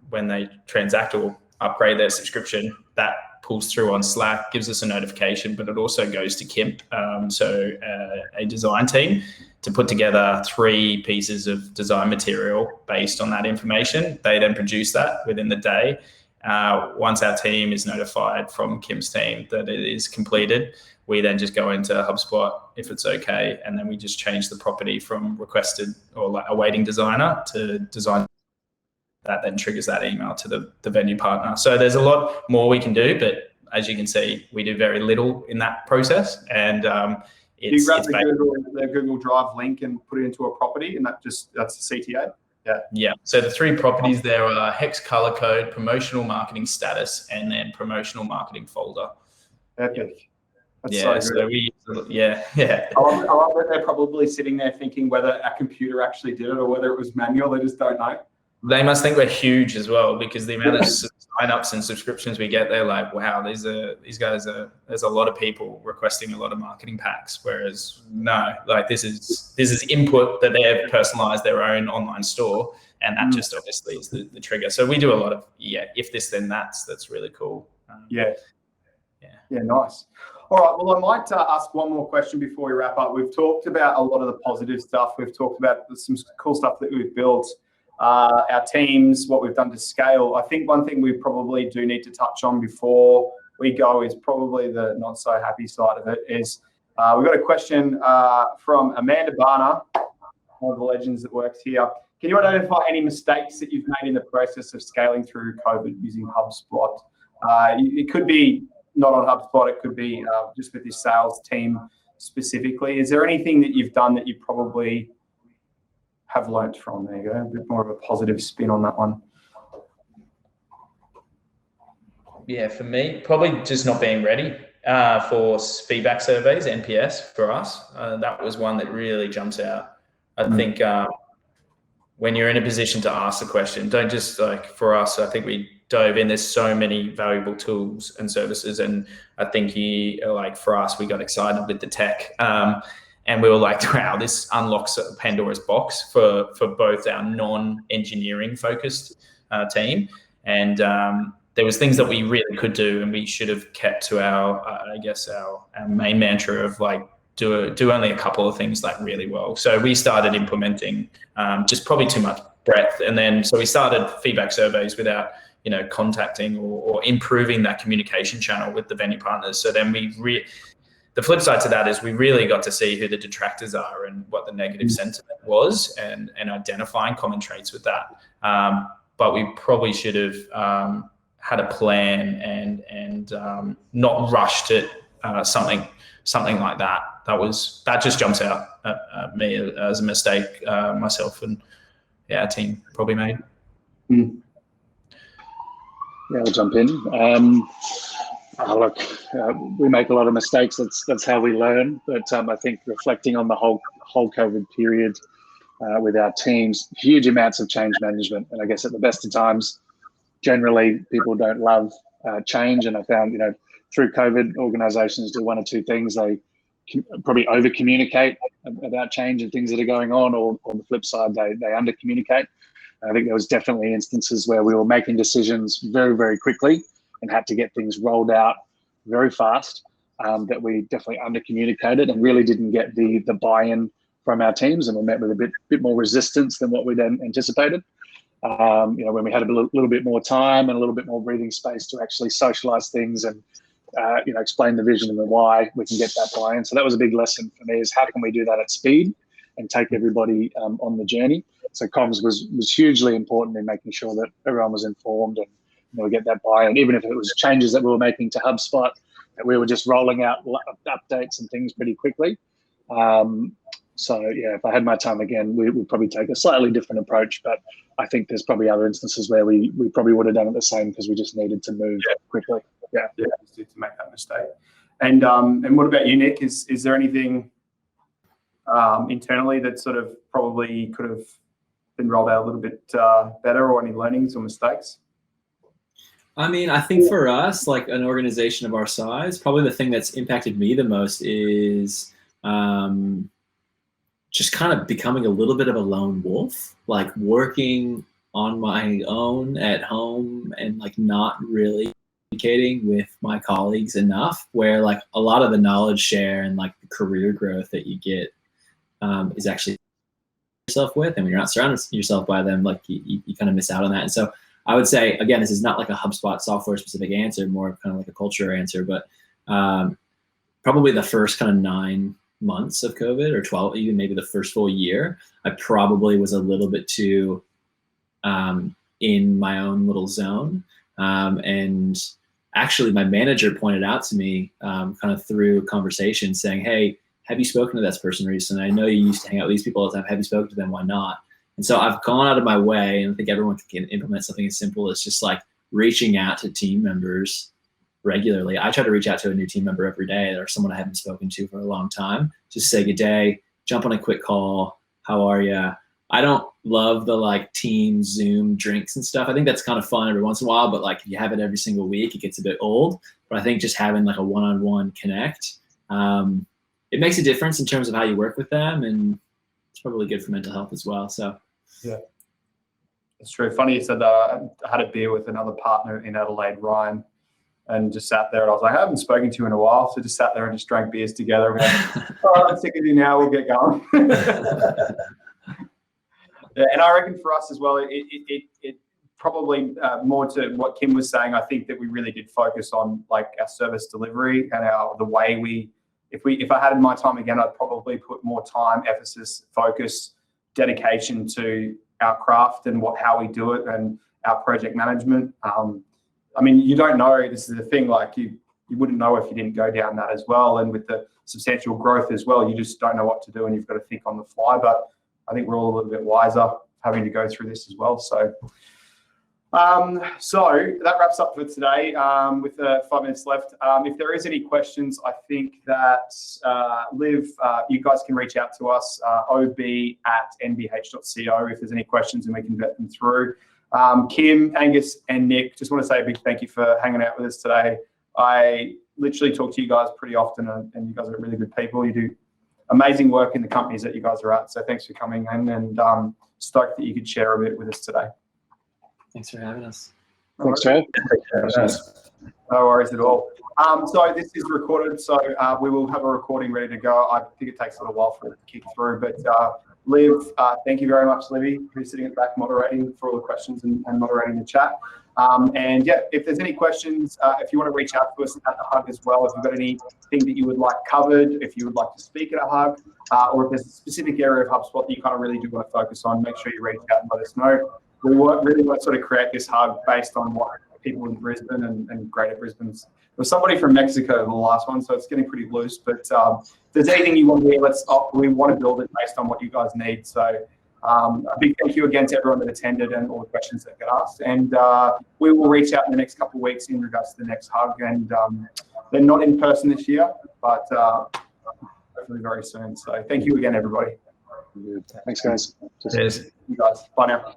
when they transact or upgrade their subscription, that pulls through on Slack, gives us a notification, but it also goes to Kim, a design team, to put together 3 pieces of design material based on that information. They then produce that within the day. Once our team is notified from Kim's team that it is completed, we then just go into HubSpot if it's okay, and then we just change the property from requested or like awaiting designer to design. That then triggers that email to the venue partner. So there's a lot more we can do, but as you can see, we do very little in that process. And you grab the Google Drive link and put it into a property, and that's the CTA. Yeah. So the 3 properties there are hex color code, promotional marketing status, and then promotional marketing folder. Epic. That's yeah. So So we, yeah. I love that they're probably sitting there thinking whether a computer actually did it or whether it was manual. They just don't know. They must think we're huge as well, because the amount of sign-ups and subscriptions we get, they're like, wow, these guys are, there's a lot of people requesting a lot of marketing packs. Whereas no, like this is input that they have personalized their own online store. And that just obviously is the trigger. So we do a lot of, if this, then that's really cool. Yeah, nice. All right, well, I might ask one more question before we wrap up. We've talked about a lot of the positive stuff. We've talked about some cool stuff that we've built. Our teams, what we've done to scale. I think one thing we probably do need to touch on before we go is probably the not so happy side of it is we've got a question from Amanda Barner, one of the legends that works here. Can you identify any mistakes that you've made in the process of scaling through COVID using HubSpot? It could be not on HubSpot. It could be just with your sales team specifically. Is there anything that you've done that you probably have learnt from? There you go, a bit more of a positive spin on that one. Yeah, for me, probably just not being ready for feedback surveys, NPS for us. That was one that really jumps out. I think when you're in a position to ask the question, don't just like, for us, I think we dove in, there's so many valuable tools and services. And I think for us, we got excited with the tech. And we were like, wow, this unlocks a Pandora's box for both our non-engineering focused team. And there was things that we really could do, and we should have kept to our main mantra of like, do only a couple of things like really well. So we started implementing just probably too much breadth. And then, so we started feedback surveys without, contacting or improving that communication channel with the venue partners. So then the flip side to that is we really got to see who the detractors are and what the negative sentiment was, and identifying common traits with that. But we probably should have had a plan and not rushed it, something like that. That just jumps out at me as a mistake myself and our team probably made. Yeah, I'll jump in. We make a lot of mistakes. That's how we learn. But I think reflecting on the whole COVID period with our teams, huge amounts of change management. And I guess at the best of times, generally people don't love change. And I found, through COVID, organizations do one or two things. They probably over communicate about change and things that are going on, or on the flip side, they under communicate. I think there was definitely instances where we were making decisions very, very quickly and had to get things rolled out very fast, that we definitely under-communicated and really didn't get the buy-in from our teams, and we met with a bit more resistance than what we then anticipated. When we had a little bit more time and a little bit more breathing space to actually socialize things and explain the vision and the why, we can get that buy-in. So that was a big lesson for me, is how can we do that at speed and take everybody on the journey. So comms was hugely important in making sure that everyone was informed and we get that buy-in, even if it was changes that we were making to HubSpot, that we were just rolling out updates and things pretty quickly. So yeah, if I had my time again, we would probably take a slightly different approach, but I think there's probably other instances where we probably would have done it the same because we just needed to move quickly. Yeah, just to make that mistake. And what about you, Nick? Is there anything internally that sort of probably could have been rolled out a little bit better, or any learnings or mistakes? I mean, I think for us, like an organization of our size, probably the thing that's impacted me the most is just kind of becoming a little bit of a lone wolf, like working on my own at home and like not really communicating with my colleagues enough, where like a lot of the knowledge share and like the career growth that you get is actually yourself with, and when you're not surrounding yourself by them, like you kind of miss out on that. And so I would say, again, this is not like a HubSpot software specific answer, more kind of like a culture answer, but probably the first kind of 9 months of COVID, or 12, even maybe the first full year, I probably was a little bit too in my own little zone. And actually my manager pointed out to me kind of through conversation saying, hey, have you spoken to this person recently? I know you used to hang out with these people all the time. Have you spoken to them? Why not? And so I've gone out of my way, and I think everyone can implement something as simple as just like reaching out to team members regularly. I try to reach out to a new team member every day, or someone I haven't spoken to for a long time. Just say good day, jump on a quick call. How are you? I don't love the like team Zoom drinks and stuff. I think that's kind of fun every once in a while, but like if you have it every single week, it gets a bit old. But I think just having like a one-on-one connect, it makes a difference in terms of how you work with them, and it's probably good for mental health as well. So yeah, it's true. Funny you said that. I had a beer with another partner in Adelaide, Ryan, and just sat there, and I was like, I haven't spoken to you in a while, so just sat there and just drank beers together. All right, I'm sick of you now. We'll get going. Yeah, and I reckon for us as well, it probably more to what Kim was saying. I think that we really did focus on like our service delivery and the way we. If I had my time again, I'd probably put more time, emphasis, focus, dedication to our craft and how we do it and our project management. I mean, you don't know. This is the thing. Like you wouldn't know if you didn't go down that as well. And with the substantial growth as well, you just don't know what to do, and you've got to think on the fly. But I think we're all a little bit wiser having to go through this as well. So that wraps up for today with 5 minutes left. If there is any questions, I think that Liv, you guys can reach out to us, ob@nbh.co, if there's any questions, and we can vet them through. Kim, Angus, and Nick, just want to say a big thank you for hanging out with us today. I literally talk to you guys pretty often, and you guys are really good people. You do amazing work in the companies that you guys are at. So thanks for coming in, and stoked that you could share a bit with us today. thanks for having us. Thanks, Trav. No worries at all. So this is recorded, so we will have a recording ready to go. I think it takes a little while for it to kick through, but Liv, thank you very much, Livy, who's sitting at the back moderating for all the questions and moderating the chat. And yeah, if there's any questions, if you want to reach out to us at the Hug as well, if you've got anything that you would like covered, if you would like to speak at a Hug, or if there's a specific area of HubSpot that you kind of really do want to focus on, make sure you reach out and let us know. We really want to sort of create this Hug based on what people in Brisbane and Greater Brisbane. There was somebody from Mexico in the last one, so it's getting pretty loose. But if there's anything you want to hear, we want to build it based on what you guys need. So a big thank you again to everyone that attended and all the questions that got asked. And we will reach out in the next couple of weeks in regards to the next Hug. And they're not in person this year, but hopefully very soon. So thank you again, everybody. Thanks, guys. Cheers. You guys. Bye now.